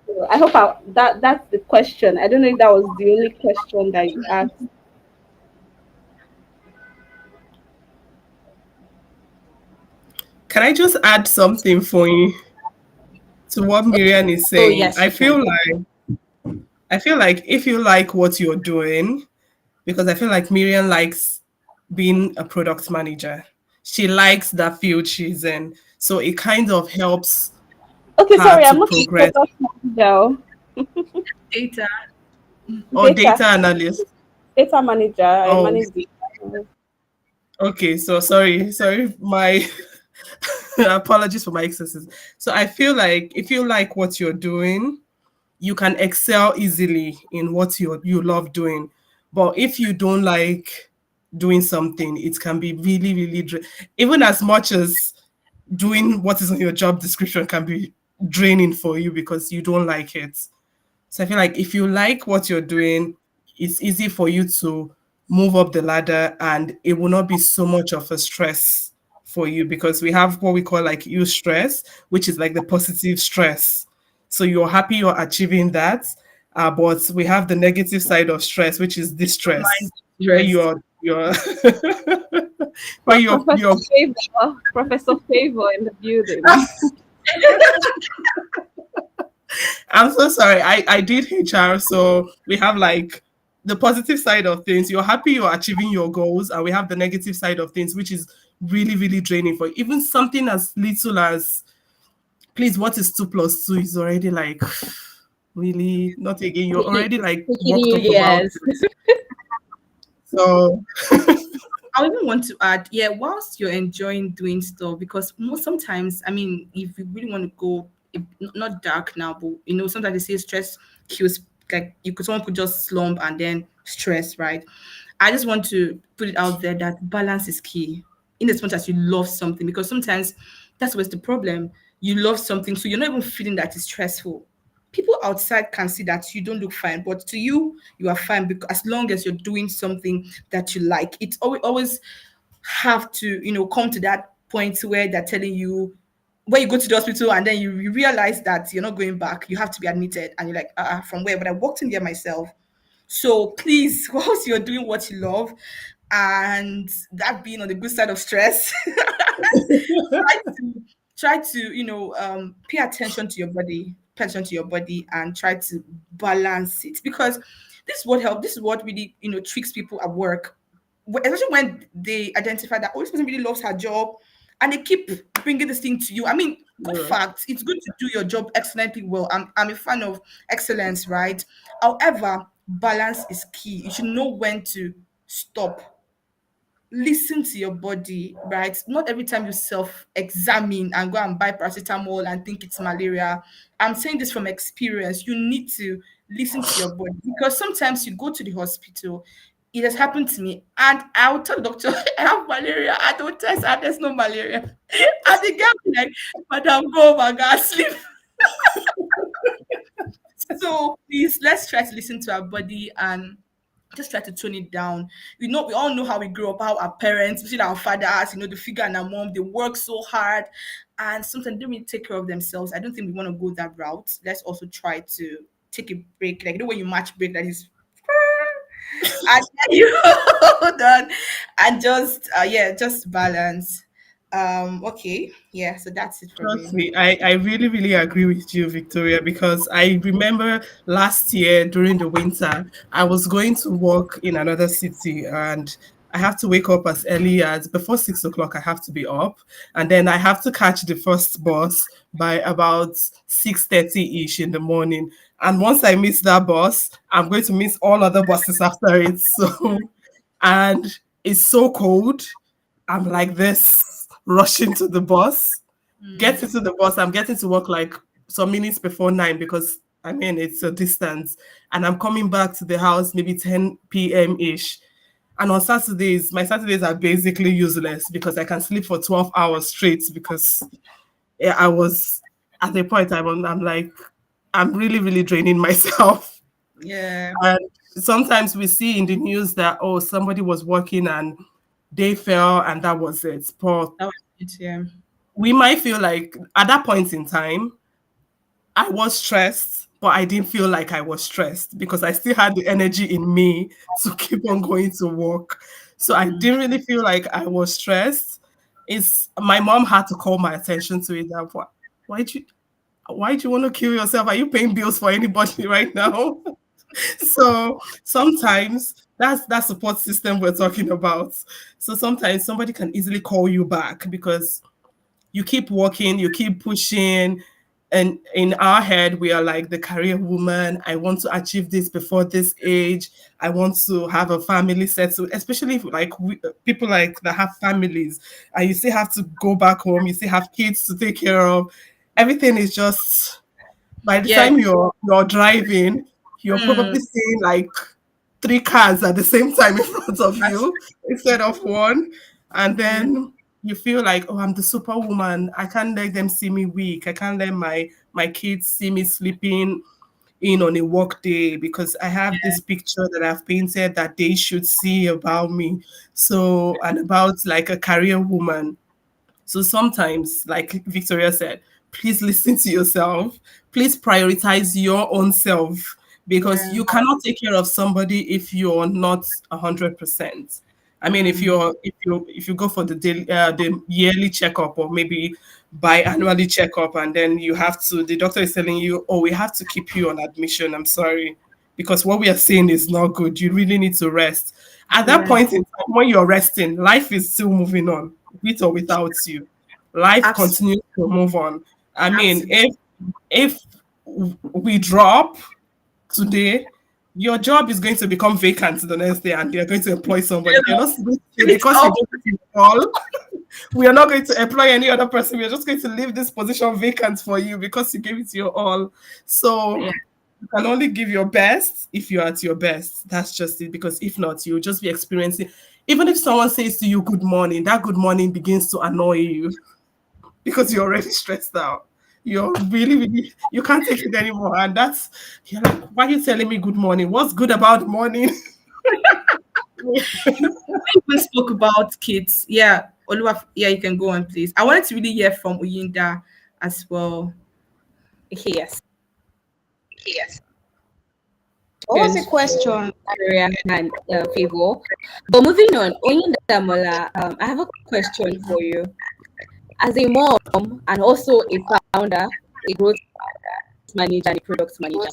So I hope that's the question. I don't know if that was the only question that you asked. Can I just add something for you to what Miriam is Oh saying? yes, you can. I feel like if you like what you're doing, because I feel like Miriam likes being a product manager. She likes that field she's in. So it kind of helps Okay, her sorry, to I'm not a progress. product manager. Data. Or Data data analyst. data manager. I Oh, manage the okay. So sorry, my apologies for my excesses. So I feel like if you like what you're doing, you can excel easily in what you love doing. But if you don't like doing something, it can be really, really even as much as doing what is on your job description can be draining for you because you don't like it. So I feel like if you like what you're doing, it's easy for you to move up the ladder and it will not be so much of a stress for you because we have what we call like you stress, which is like the positive stress. So you're happy you're achieving that. But we have the negative side of stress, which is Mind distress, where rest. you're where you're Professor Favor in the building. I'm so sorry. I did HR, so we have like the positive side of things. You're happy you're achieving your goals, and we have the negative side of things, which is really, really draining for you. Even something as little as, please, what is 2 plus 2 is already like, really, not again. You're already like Taking worked you, up about yes. it. So, I even want to add, yeah, whilst you're enjoying doing stuff, because sometimes, I mean, if you really want to go, not dark now, but sometimes they say stress kills. Like someone could just slump and then stress, right? I just want to put it out there that balance is key. In as much as you love something, because sometimes that's what's the problem. You love something, so you're not even feeling that it's stressful. People outside can see that you don't look fine, but to you, you are fine because as long as you're doing something that you like, it's always have to, come to that point where they're telling you, where you go to the hospital and then you realize that you're not going back, you have to be admitted, and you're like, from where? But I walked in there myself. So please, whilst you're doing what you love, and that being on the good side of stress, try to pay attention to your body, and try to balance it, because this is what really tricks people at work. Especially when they identify that, oh, this person really loves her job, and they keep bringing this thing to you. I mean, good yeah. fact, it's good to do your job excellently well. I'm a fan of excellence, right? However, balance is key. You should know when to stop. listen to your body, right? Not every time you self-examine and go and buy paracetamol and think it's malaria. I'm saying this from experience. You need to listen to your body, because sometimes you go to the hospital. It has happened to me, and I'll tell the doctor I have malaria. I don't test, and there's no malaria. And the girl be like, "Madam, go over, go and sleep." So please, let's try to listen to our body and just try to tone it down. We all know how we grew up, how our parents, especially our fathers, the figure and our mom, they work so hard and sometimes they don't really take care of themselves. I don't think we want to go that route. Let's also try to take a break. Like, when you match break, that is and then you hold on and just just balance. Okay. Yeah, so that's it for Trust me. me, I really, really agree with you, Victoria, because I remember last year during the winter, I was going to work in another city and I have to wake up as early as before 6 o'clock. I have to be up, and then I have to catch the first bus by about 6:30 ish in the morning. And once I miss that bus, I'm going to miss all other buses after it. So, and it's so cold. I'm like this, rushing to the bus, get into the bus. I'm getting to work like some minutes before 9 because I mean it's a distance. And I'm coming back to the house maybe 10 p.m. ish. And on Saturdays, my Saturdays are basically useless because I can sleep for 12 hours straight because I was at a point I'm like, I'm really, really draining myself. Yeah, And sometimes we see in the news that, oh, somebody was working and they fell and that was it. But that was it. Yeah. we might feel like at that point in time, I was stressed, but I didn't feel like I was stressed because I still had the energy in me to keep on going to work. So I didn't really feel like I was stressed. It's my mom had to call my attention to it. That why'd you why'd you want to kill yourself? Are you paying bills for anybody right now? So sometimes that's that support system we're talking about. So sometimes somebody can easily call you back because you keep working, you keep pushing. And in our head, we are like the career woman. I want to achieve this before this age. I want to have a family settled, especially if, like people like that have families, and you still have to go back home. You still have kids to take care of. Everything is just by the Yeah. time you're driving, you're Mm, probably seeing like three cars at the same time in front of that's you instead of one. And yeah. then you feel like, oh, I'm the superwoman. I can't let them see me weak. I can't let my kids see me sleeping in on a work day because I have this picture that I've painted that they should see about me. So, and about like a career woman. So sometimes, like Victoria said, please listen to yourself. Please prioritize your own self because Yeah. you cannot take care of somebody if you're not 100%. I mean, Mm, if you go for the yearly checkup or maybe biannually checkup, and then the doctor is telling you, oh, we have to keep you on admission. I'm sorry, because what we are saying is not good. You really need to rest. At that yeah. point in time, when you're resting, life is still moving on, with or without you. Life Absolutely. continues to move on. I mean, Absolutely. if we drop today, your job is going to become vacant the next day, and they're going to employ somebody. They're not going to say It's because you all. gave it your all, we are not going to employ any other person. We are just going to leave this position vacant for you because you gave it your all. So Yeah. you can only give your best if you're at your best. That's just it. Because if not, you'll just be experiencing. Even if someone says to you good morning, that good morning begins to annoy you because you're already stressed out. You're really, really, you can't take it anymore. And you're like, why are you telling me good morning? What's good about the morning? We spoke about kids. Yeah. Oluwa, yeah, you can go on, please. I wanted to really hear from Uyinda as well. Yes. Yes. What was the Questions for question? Victoria and Favor. But moving on, Oyinda Mola, I have a question for you. As a mom and also a founder, a growth manager, and a product manager,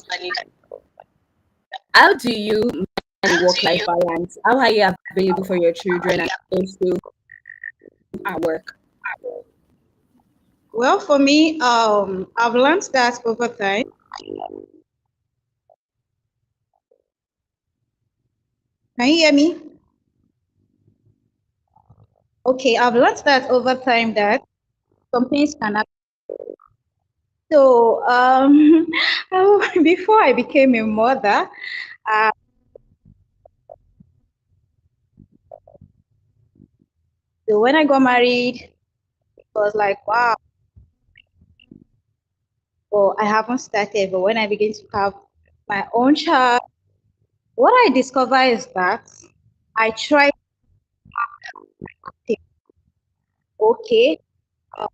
how do you manage work-life balance? How are you available for your children and also at work? Well, for me, I've learned that over time. Can you hear me? Okay, I've learned that over time that some things can happen. So, before I became a mother, uh, so when I got married, it was like, wow, well, I haven't started. But when I begin to have my own child, what I discover is that I try to think, okay, uh,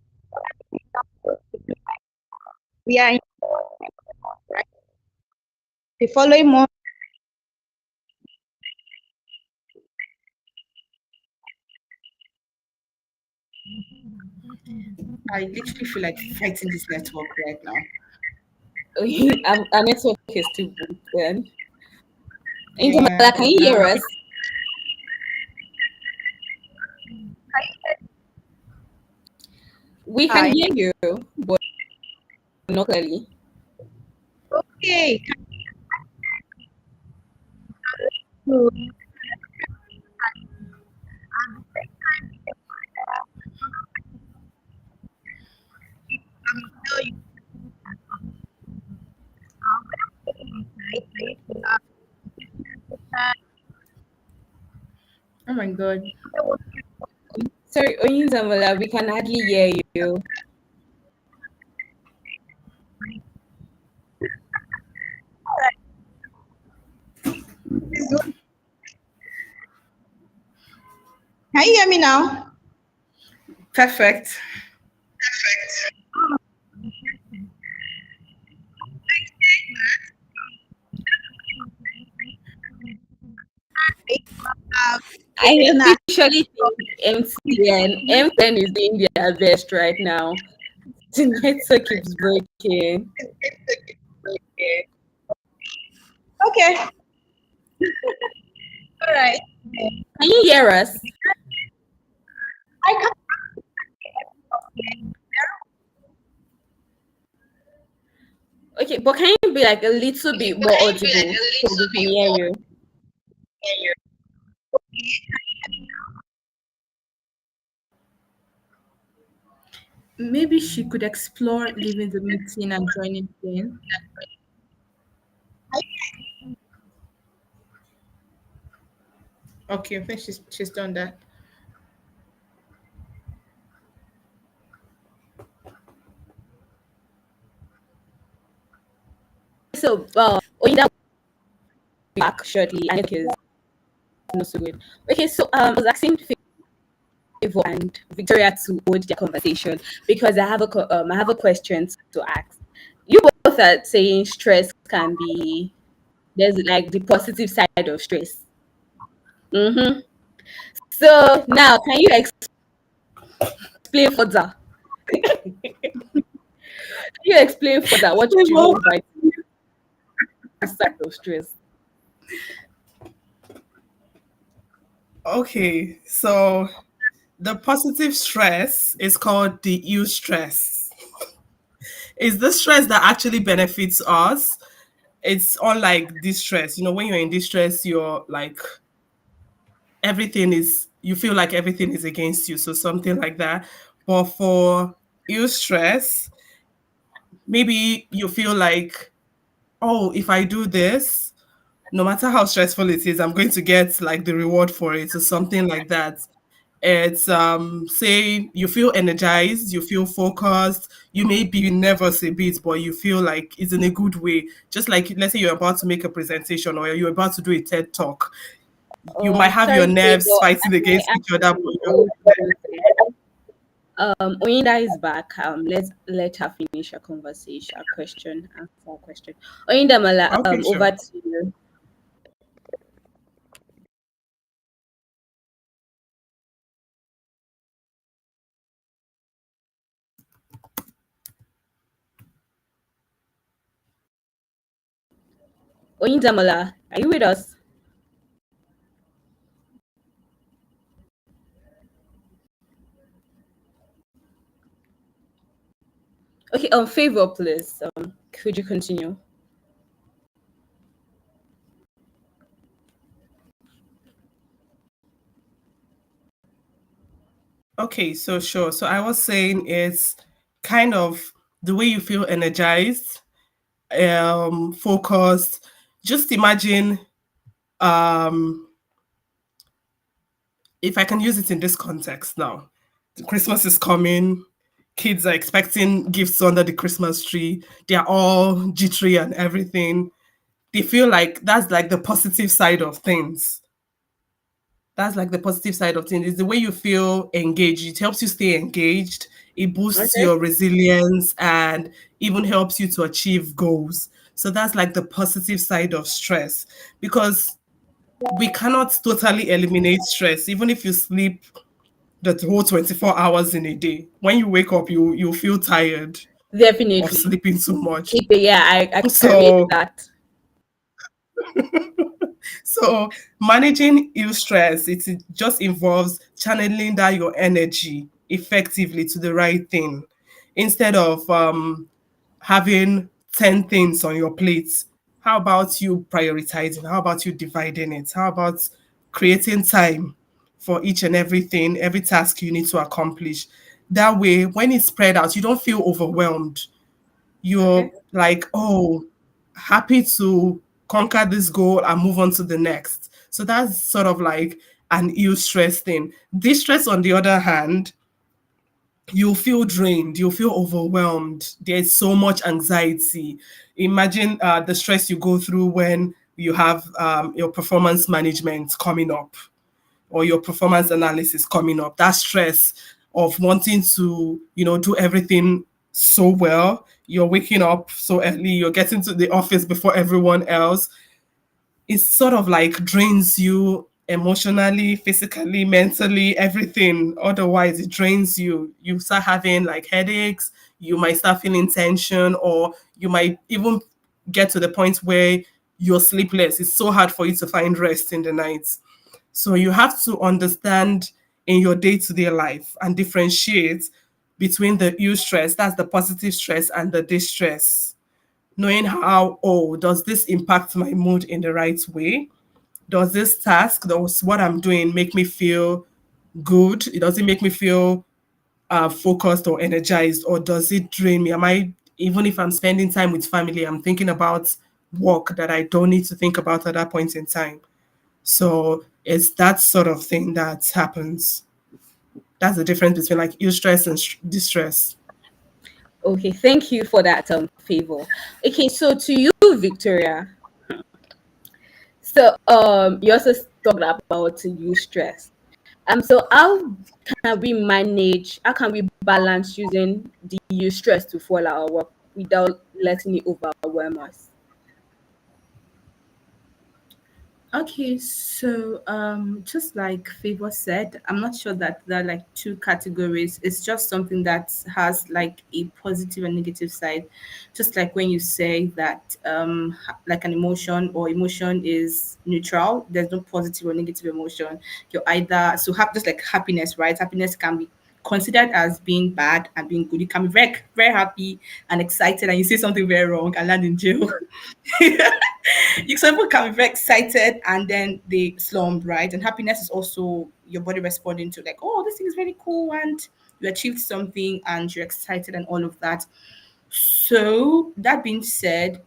we are in, right? The following month, I literally feel like fighting this network right now. Our network is still broken. Yeah, Intamala, can you now hear us? We can I, hear you, but not clearly. okay, so oh my god. Sorry, Oyindamola, we can hardly hear you. can you hear me now? Perfect. I Now, officially think MTN is doing their best right now. The network keeps breaking. okay, all right. Can you hear us? I can Okay, but can you be like a little bit more audible so we can hear you? Maybe she could explore leaving the meeting and joining again. Okay, I think she's done that. So, Oyinda will be back shortly, and is not so good. Okay, so I was asking Favor and Victoria to hold their conversation because I have a question to ask. You both are saying stress can be there's like the positive side of stress. Mm-hmm. So now, can you explain further? Can you explain further what you mean by the side of stress? Okay, so the positive stress is called the eustress. It's the stress that actually benefits us. It's unlike distress. You know, when you're in distress, you're like you feel like everything is against you. So something like that. But for eustress, maybe you feel like, oh, if I do this, no matter how stressful it is, I'm going to get like the reward for it or something like that. It's say you feel energized, you feel focused, you may be nervous a bit, but you feel like it's in a good way. Just like let's say you're about to make a presentation or you're about to do a TED talk. You might have your Sorry, nerves Favor. fighting I against each other, but actually you're hold something. Oyinda is back. Let's let her finish her conversation, her question, answer her question. Oyinda Mala, okay, over sure. to you. Oyinda Mala, are you with us? Okay, Favor, please. Could you continue? Okay, so sure. So I was saying it's kind of the way you feel energized, focused. Just imagine, um, if I can use it in this context now. Christmas is coming. Kids are expecting gifts under the Christmas tree. They are all jittery and everything. They feel like that's like the positive side of things. That's like the positive side of things. It's the way you feel engaged. It helps you stay engaged. It boosts Okay. your resilience and even helps you to achieve goals. So that's like the positive side of stress, because we cannot totally eliminate stress. Even if you sleep the whole 24 hours in a day, when you wake up, you feel tired of Definitely. sleeping too much. Yeah, I relate to So that. So managing ill stress, it just involves channeling that your energy effectively to the right thing instead of having 10 things on your plate. How about you prioritizing? How about you dividing it? How about creating time for each and everything, every task you need to accomplish? That way, when it's spread out, you don't feel overwhelmed. You're Okay. like, oh, happy to conquer this goal and move on to the next. So that's sort of like an ill stress thing. Distress, on the other hand, you'll feel drained, you'll feel overwhelmed. There's so much anxiety. Imagine the stress you go through when you have your performance management coming up or your performance analysis coming up. That stress of wanting to, do everything so well. You're waking up so early, you're getting to the office before everyone else. It sort of like drains you emotionally, physically, mentally, everything. Otherwise, it drains you. You start having like headaches, you might start feeling tension, or you might even get to the point where you're sleepless. It's so hard for you to find rest in the night. So you have to understand in your day-to-day life and differentiate between the eustress, that's the positive stress, and the distress. Knowing how, oh, does this impact my mood in the right way? Does this task, does what I'm doing make me feel good? It doesn't make me feel focused or energized, or does it drain me? Am I, even if I'm spending time with family, I'm thinking about work that I don't need to think about at that point in time. So it's that sort of thing that happens. That's the difference between like eustress and distress. Okay, thank you for that favor. Okay, so to you, Victoria. So you also talked about to use stress. So how can we balance using the use stress to follow our work without letting it overwhelm us? Okay, so just like Favor said, I'm not sure that there are like two categories. It's just something that has like a positive and negative side. Just like when you say that like an emotion or emotion is neutral, there's no positive or negative emotion. You're either so just like happiness, right? Happiness can be considered as being bad and being good. You can be very, very happy and excited, and you say something very wrong and land in jail. Some people can be very excited and then they slump, right? And happiness is also your body responding to like, oh, this thing is very cool, and you achieved something and you're excited and all of that. So that being said,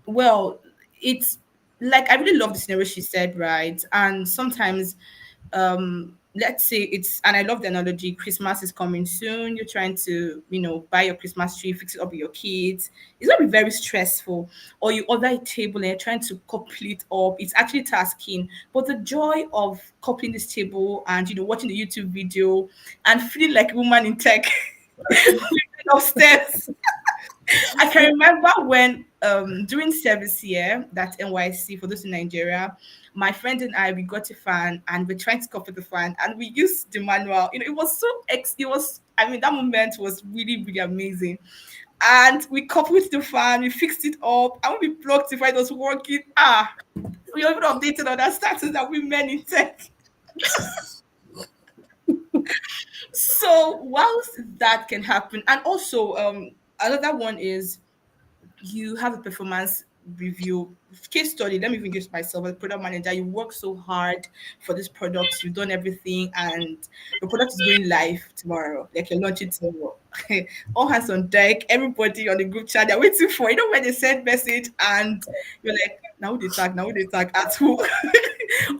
well, it's like I really love the scenario she said, right? And sometimes let's say it's and I love the analogy, Christmas is coming soon, you're trying to buy your Christmas tree, fix it up with your kids. It's going to be very stressful. Or you order a table and you're trying to couple it up, it's actually tasking, but the joy of coupling this table and watching the YouTube video and feeling like a woman in tech upstairs. I can remember when during service year, that NYC for those in Nigeria, my friend and I we got a fan and we're trying to copy the fan and we used the manual. It was it was, I mean, that moment was really, really amazing. And we coupled the fan, we fixed it up, and when we plugged if it was working, we even updated on that status that we men in tech. So whilst that can happen, and also another one is you have a performance review case study. Let me even give myself as a product manager. You work so hard for this product, you've done everything, and your product is going live tomorrow. Like you're launching tomorrow. All hands on deck, everybody on the group chat, they're waiting for when they send message and you're like, now they tag at who?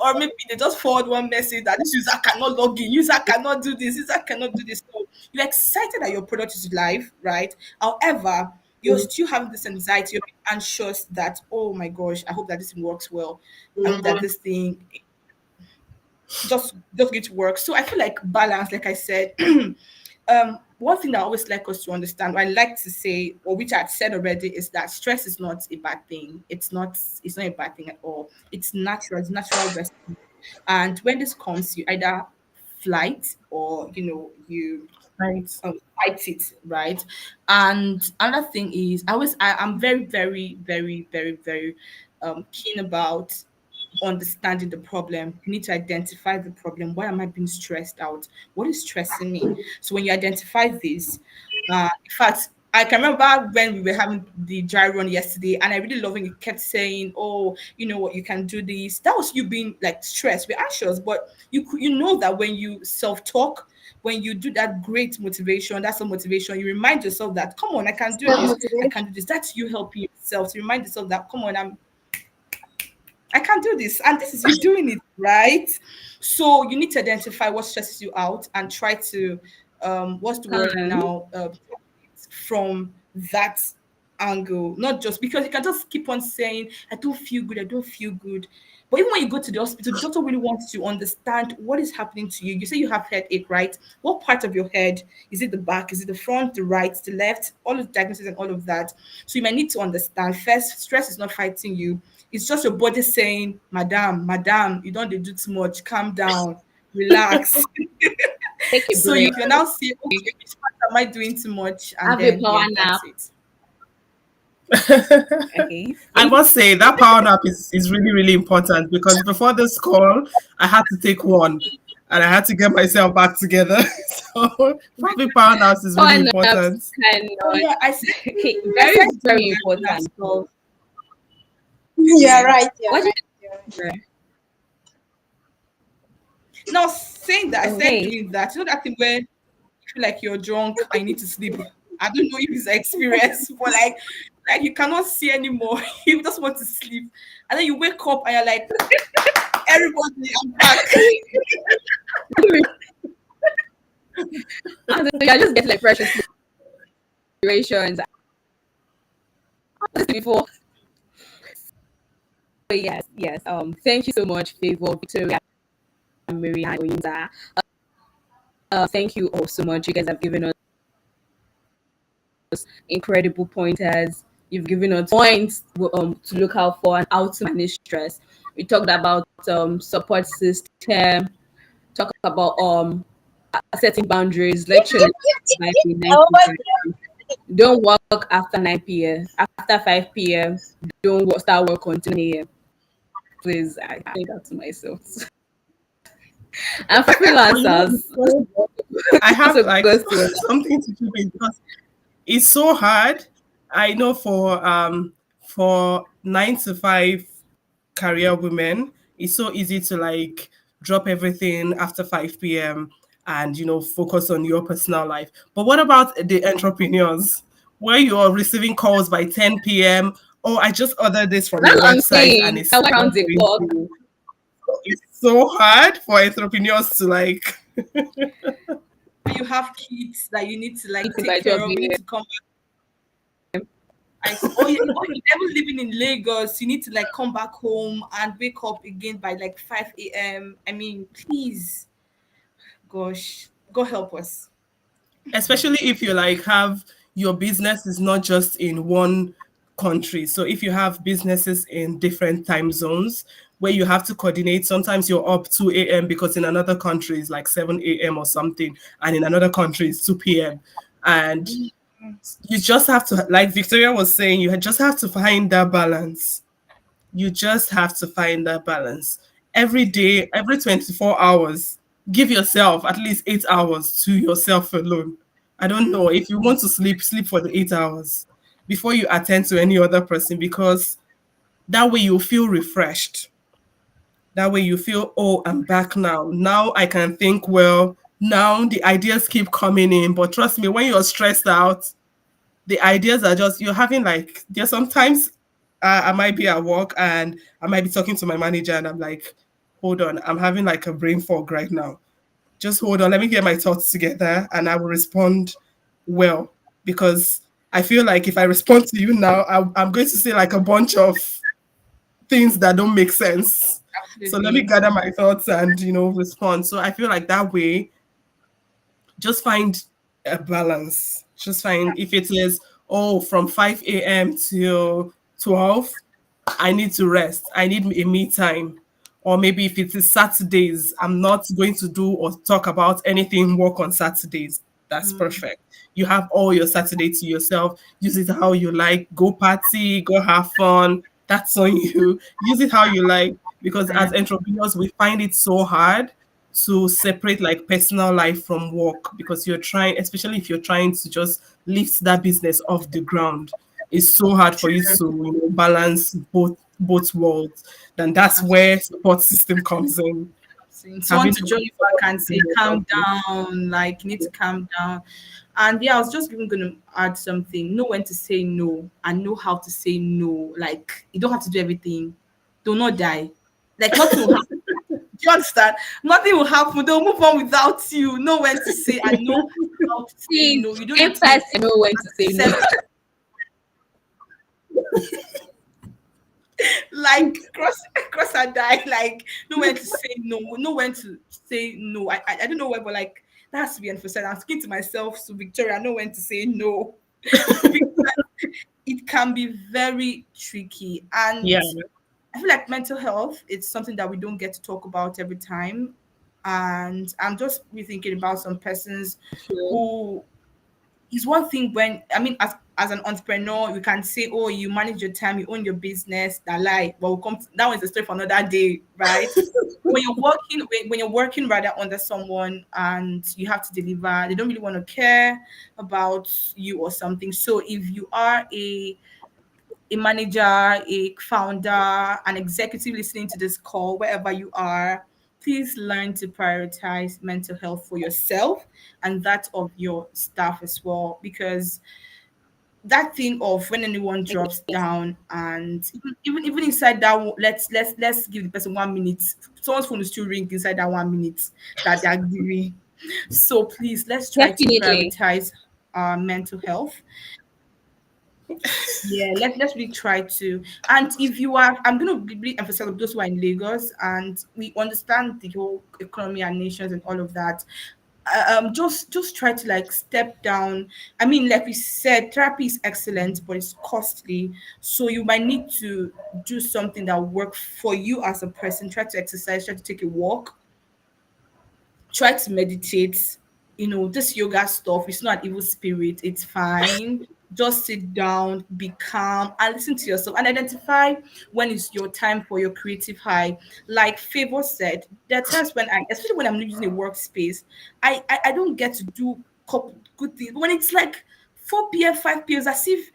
Or maybe they just forward one message that this user cannot log in, user cannot do this, user cannot do this. So you're excited that your product is live, right? However, you're still having this anxiety, you're being anxious that, oh my gosh, I hope that this thing works well. I hope that this thing just get to work. So I feel like balance, like I said, one thing that I always like us to understand, or I like to say, or which I've said already, is that stress is not a bad thing. It's not a bad thing at all. It's natural, it's natural response. And when this comes, you either flight or you Right. fight it, right? And another thing is, I'm very, very, very, very, very keen about understanding the problem. You need to identify the problem. Why am I being stressed out? What is stressing me? So when you identify this, in fact, I can remember when we were having the dry run yesterday, and I really love when you kept saying, "Oh, you know what, you can do this." That was you being like stressed, we're anxious, but you know that when you self talk, when you do that great motivation, that's a motivation. You remind yourself that, come on, I can do this. I can do this. That's you helping yourself to remind yourself that, come on, I can't do this. And this is you doing it, right? So you need to identify what stresses you out and try to, what's the word Calm. now? From that angle, not just because you can just keep on saying, I don't feel good, I don't feel good. But even when you go to the hospital, the doctor really wants to understand what is happening to you. You say you have headache, right? What part of your head? Is it the back? Is it the front, the right, the left? All of the diagnosis and all of that. So you might need to understand first, stress is not fighting you. It's just your body saying, Madam, you don't dey do too much. Calm down, relax. Take a So break. you can now see, okay, which part am I doing too much? And Have a then, power yeah, nap. that's it. Okay. I must say that power nap is really, really important because before this call, I had to take one and I had to get myself back together. So having power naps is really Power naps important. Oh cannot. yeah, Okay, I very, said very that important. stuff. You're Yeah. right. You're What did right. You're right. you say? Now saying that, I said Okay. doing that. You know that thing where you feel like you're drunk, I need to sleep. I don't know if it's an experience, but like you cannot see anymore. You just want to sleep. And then you wake up and you're like, everybody, I'm back. And so you're just getting like fresh inspirations. Before. So yes, yes. Thank you so much, Favor, Victoria, Maria, and Oyinza. Thank you all so much. You guys have given us incredible pointers. You've given us points to look out for and how to manage stress. We talked about support system. Talk about setting boundaries. Lecture by Oh 9 my p.m. Don't work after 9 p.m. After 5 p.m. Don't start work until 10 a.m. Please, I say that to myself. And for But you know, freelancers, I have so like goes to something to do with because it's so hard. I know for 9 to 5 career women, it's so easy to like drop everything after 5 p.m. and focus on your personal life. But what about the entrepreneurs where you're receiving calls by 10 p.m.? Oh, I just ordered this from that's your what I'm website and saying. it's That not around the going clock. through. It's so hard for entrepreneurs to like. You have kids that you need to like Eating take by care 12 of. You need a.m. to come. Or you're never living in Lagos. You need to like come back home and wake up again by like 5 a.m. I mean, please, gosh, God help us. Especially if you like have your business is not just in one country. So if you have businesses in different time zones where you have to coordinate, sometimes you're up 2 a.m. because in another country is like 7 a.m. or something, and in another country it's 2 p.m. And you just have to, like Victoria was saying, you just have to find that balance. You just have to find that balance. Every day, every 24 hours, give yourself at least 8 hours to yourself alone. I don't know. If you want to sleep, sleep for the 8 hours before you attend to any other person because That way you feel refreshed. That way you feel, oh, I'm back now. Now I can think well. Now the ideas keep coming in. But trust me, when you're stressed out, the ideas are just, you're having like, there's sometimes I might be at work and I might be talking to my manager and I'm like, hold on, I'm having like a brain fog right now. Just hold on, let me get my thoughts together and I will respond well. Because I feel like if I respond to you now, I'm going to say like a bunch of things that don't make sense. So let me Absolutely. gather my thoughts and, respond. So I feel like that way, just find a balance. Just find, if it is, oh, from 5 a.m. till 12, I need to rest. I need a me time. Or maybe if it is Saturdays, I'm not going to do or talk about anything work on Saturdays. That's Mm, perfect. You have all your Saturday to yourself. Use it how you like. Go party, go have fun. That's on you. Use it how you like. Because as entrepreneurs, we find it so hard to separate like personal life from work because you're trying, especially if you're trying to just lift that business off the ground. It's so hard for you to balance both worlds. Then that's where support system comes in. absolutely. Someone Having to join you back and say, calm down, like you need to calm down. And yeah, I was just even gonna add something. Know when to say no and know how to say no. Like you don't have to do everything. Do not die. Like nothing will happen. Do you understand? Nothing will happen. They'll move on without you. Know when to say and know how to say Please, no. You don't need same to person know when to say no. accept like cross and die. Like know when to say no. Know when to say no. I don't know why, but like that has to be emphasized. I'm speaking to myself, so Victoria, I know when to say no. Because it can be very tricky. And Yeah. I feel like mental health, it's something that we don't get to talk about every time. And I'm just rethinking about some persons True. who is one thing when I mean as an entrepreneur, you can say, oh, you manage your time, you own your business, that lie. But we'll come to, that one's a story for another day, right? When you're working rather under someone and you have to deliver, they don't really want to care about you or something. So if you are a manager, a founder, an executive listening to this call, wherever you are, please learn to prioritize mental health for yourself and that of your staff as well. Because that thing of when anyone drops Yes. down and even inside that let's give the person 1 minute, someone's phone will still ring inside that 1 minute that they're giving. So please let's try to Definitely. prioritize our mental health. Yeah, let's really try to. And if you are, I'm going to really emphasize on those who are in Lagos and we understand the whole economy and nations and all of that. Just try to like step down. I mean, like we said, therapy is excellent, but it's costly. So you might need to do something that will work for you as a person. Try to exercise, try to take a walk, try to meditate. You know, this yoga stuff, it's not evil spirit, it's fine. Just sit down, be calm, and listen to yourself and identify when it's your time for your creative high. Like Favor said, there are times when especially when I'm using a workspace, I don't get to do couple good things. But when it's like 4 p.m., 5 p.m., it's as if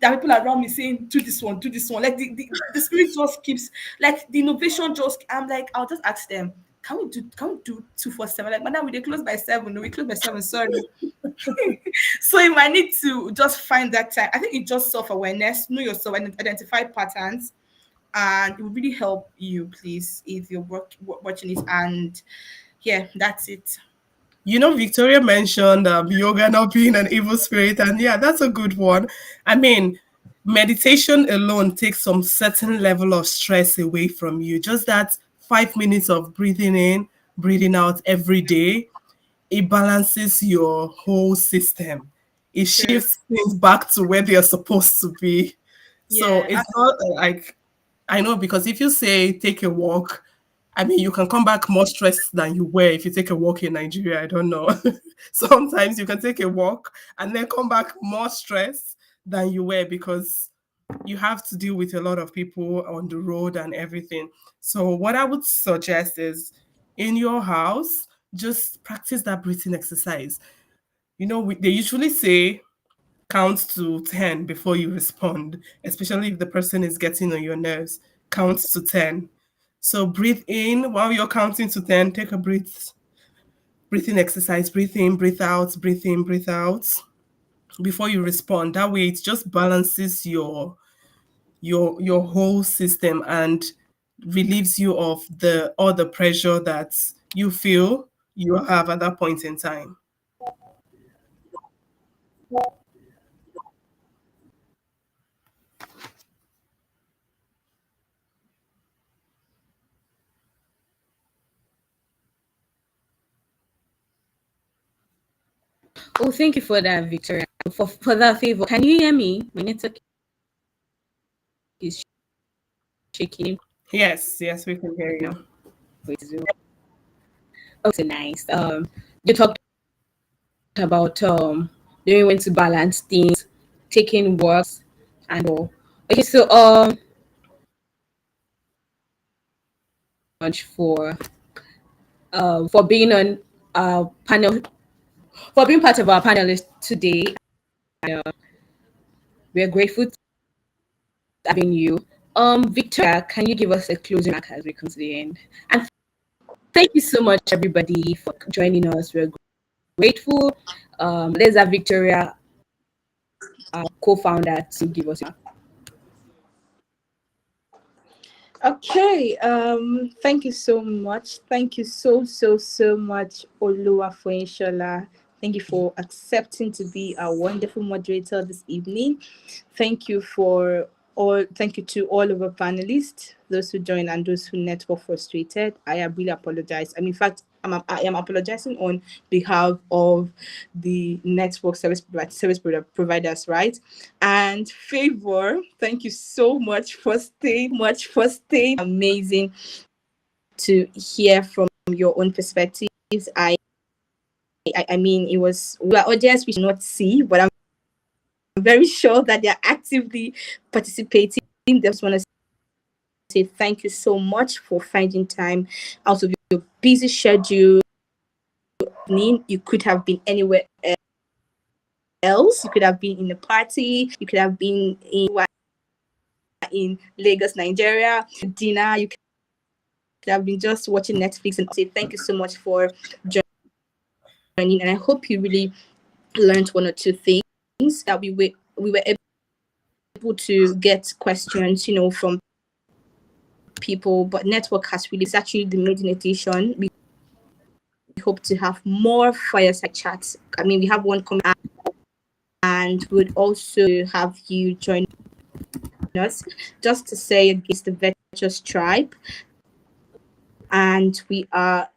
there are people around me saying, do this one, do this one. Like the spirit just keeps, like the innovation just, I'm like, I'll just ask them, can we do 247? Like, madam, we they close by 7. No, we close by 7, sorry. So you might need to just find that time. I think it's just self-awareness, know yourself and identify patterns. And it will really help you, please, if you're watching it. And yeah, that's it. Victoria mentioned yoga not being an evil spirit, and yeah, that's a good one. I mean, meditation alone takes some certain level of stress away from you. Just that 5 minutes of breathing in, breathing out every day, it balances your whole system. It True. shifts things back to where they're supposed to be. So Yeah, it's not like, I know, because if you say take a walk, I mean, you can come back more stressed than you were if you take a walk in Nigeria. I don't know. Sometimes you can take a walk and then come back more stressed than you were because you have to deal with a lot of people on the road and everything. So, what I would suggest is in your house, just practice that breathing exercise. They usually say Count to 10 before you respond, especially if the person is getting on your nerves. Count to 10. So breathe in while you're counting to 10. Take a breathing exercise. Breathe in, breathe out, breathe in, breathe out before you respond. That way it just balances your whole system and relieves you of the all the pressure that you feel you have at that point in time. Oh, thank you for that, Victoria. For that favor. Can you hear me? My network is shaking. Yes, yes, we can hear No, you. wait, okay, nice. You talked about knowing when to balance things, taking works and all. Okay, so much for being on our panel, for being part of our panelist today. We're grateful to having you. Victoria, can you give us a closing remark as we come to the end? And thank you so much, everybody, for joining us. We're grateful. Let's have Victoria, our co-founder, to give us. Okay, thank you so much. Thank you so much, Oluwafoyinshola. Thank you for accepting to be a wonderful moderator this evening. Thank you to all of our panelists, those who joined and those who network frustrated. I really apologize. In fact, I am apologizing on behalf of the network providers, right? And Favor, thank you so much for staying. Amazing to hear from your own perspectives. I mean, it was our audience we should not see, but I'm very sure that they are actively participating. They just want to say thank you so much for finding time out of your busy schedule. You could have been anywhere else. You could have been in a party. You could have been in Lagos, Nigeria, dinner. You could have been just watching Netflix and say thank you so much for joining. And I hope you really learned one or two things that we were able to get questions, from people. But network has really, it's actually the maiden edition. We hope to have more fireside chats. I mean, we have one coming, and would also have you join us just to say against the virtuous tribe. And we are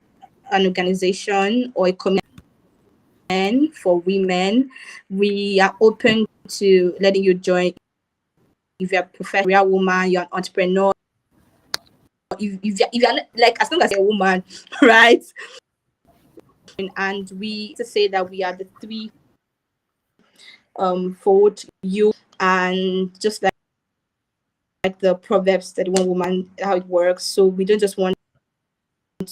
an organization or a community for women. We are open to letting you join if you're a professional woman, you're an entrepreneur, if you're not, like, as long as you're a woman, right? And we to say that we are the three fold you, and just like the Proverbs 31 woman, how it works. So we don't just want,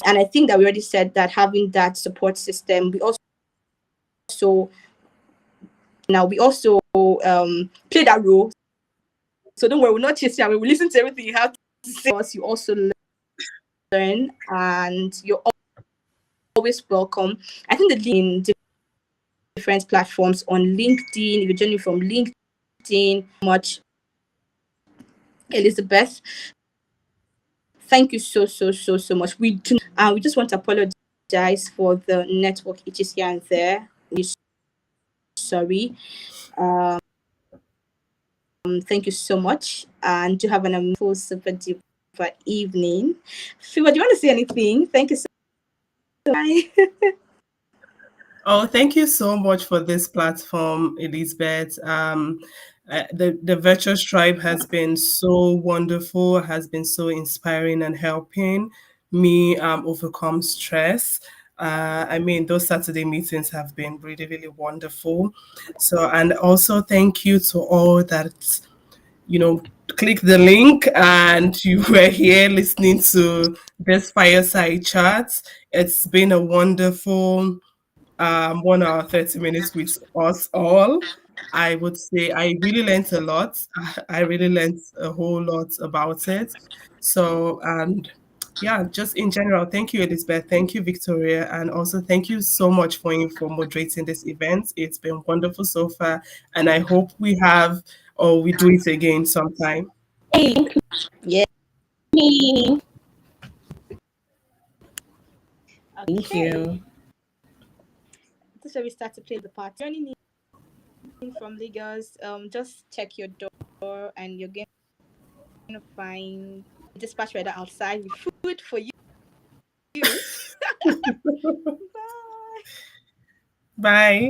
and I think that we already said that having that support system, we also play that role. So don't worry, we're not chasing. I mean, we listen to everything you have to say. You also learn, and you're always welcome. I think the link in different platforms on LinkedIn. If you're joining from LinkedIn, much Elizabeth, thank you so much. We just want to apologize for the network issues here and there. We're sorry. Thank you so much, and to have an amazing super duper evening. Fiba, do you want to say anything? Thank you so much. Oh, thank you so much for this platform, Elizabeth. The Virtuous Tribe has been so wonderful, has been so inspiring and helping me overcome stress. I mean, those Saturday meetings have been really, really wonderful. So, and also thank you to all that, click the link and you were here listening to this fireside chat. It's been a wonderful 1 hour 30 minutes with us all. I would say I really learned a lot. I really learned a whole lot about it. So, and yeah, just in general, thank you, Elizabeth. Thank you, Victoria. And also thank you so much for moderating this event. It's been wonderful so far. And I hope we have or we do it again sometime. Hey, Yeah. me. Thank Okay. you. This is where we start to play the part. Joining in from Lagos, just check your door and you're going to find a dispatch rider outside with food for you. Bye. Bye.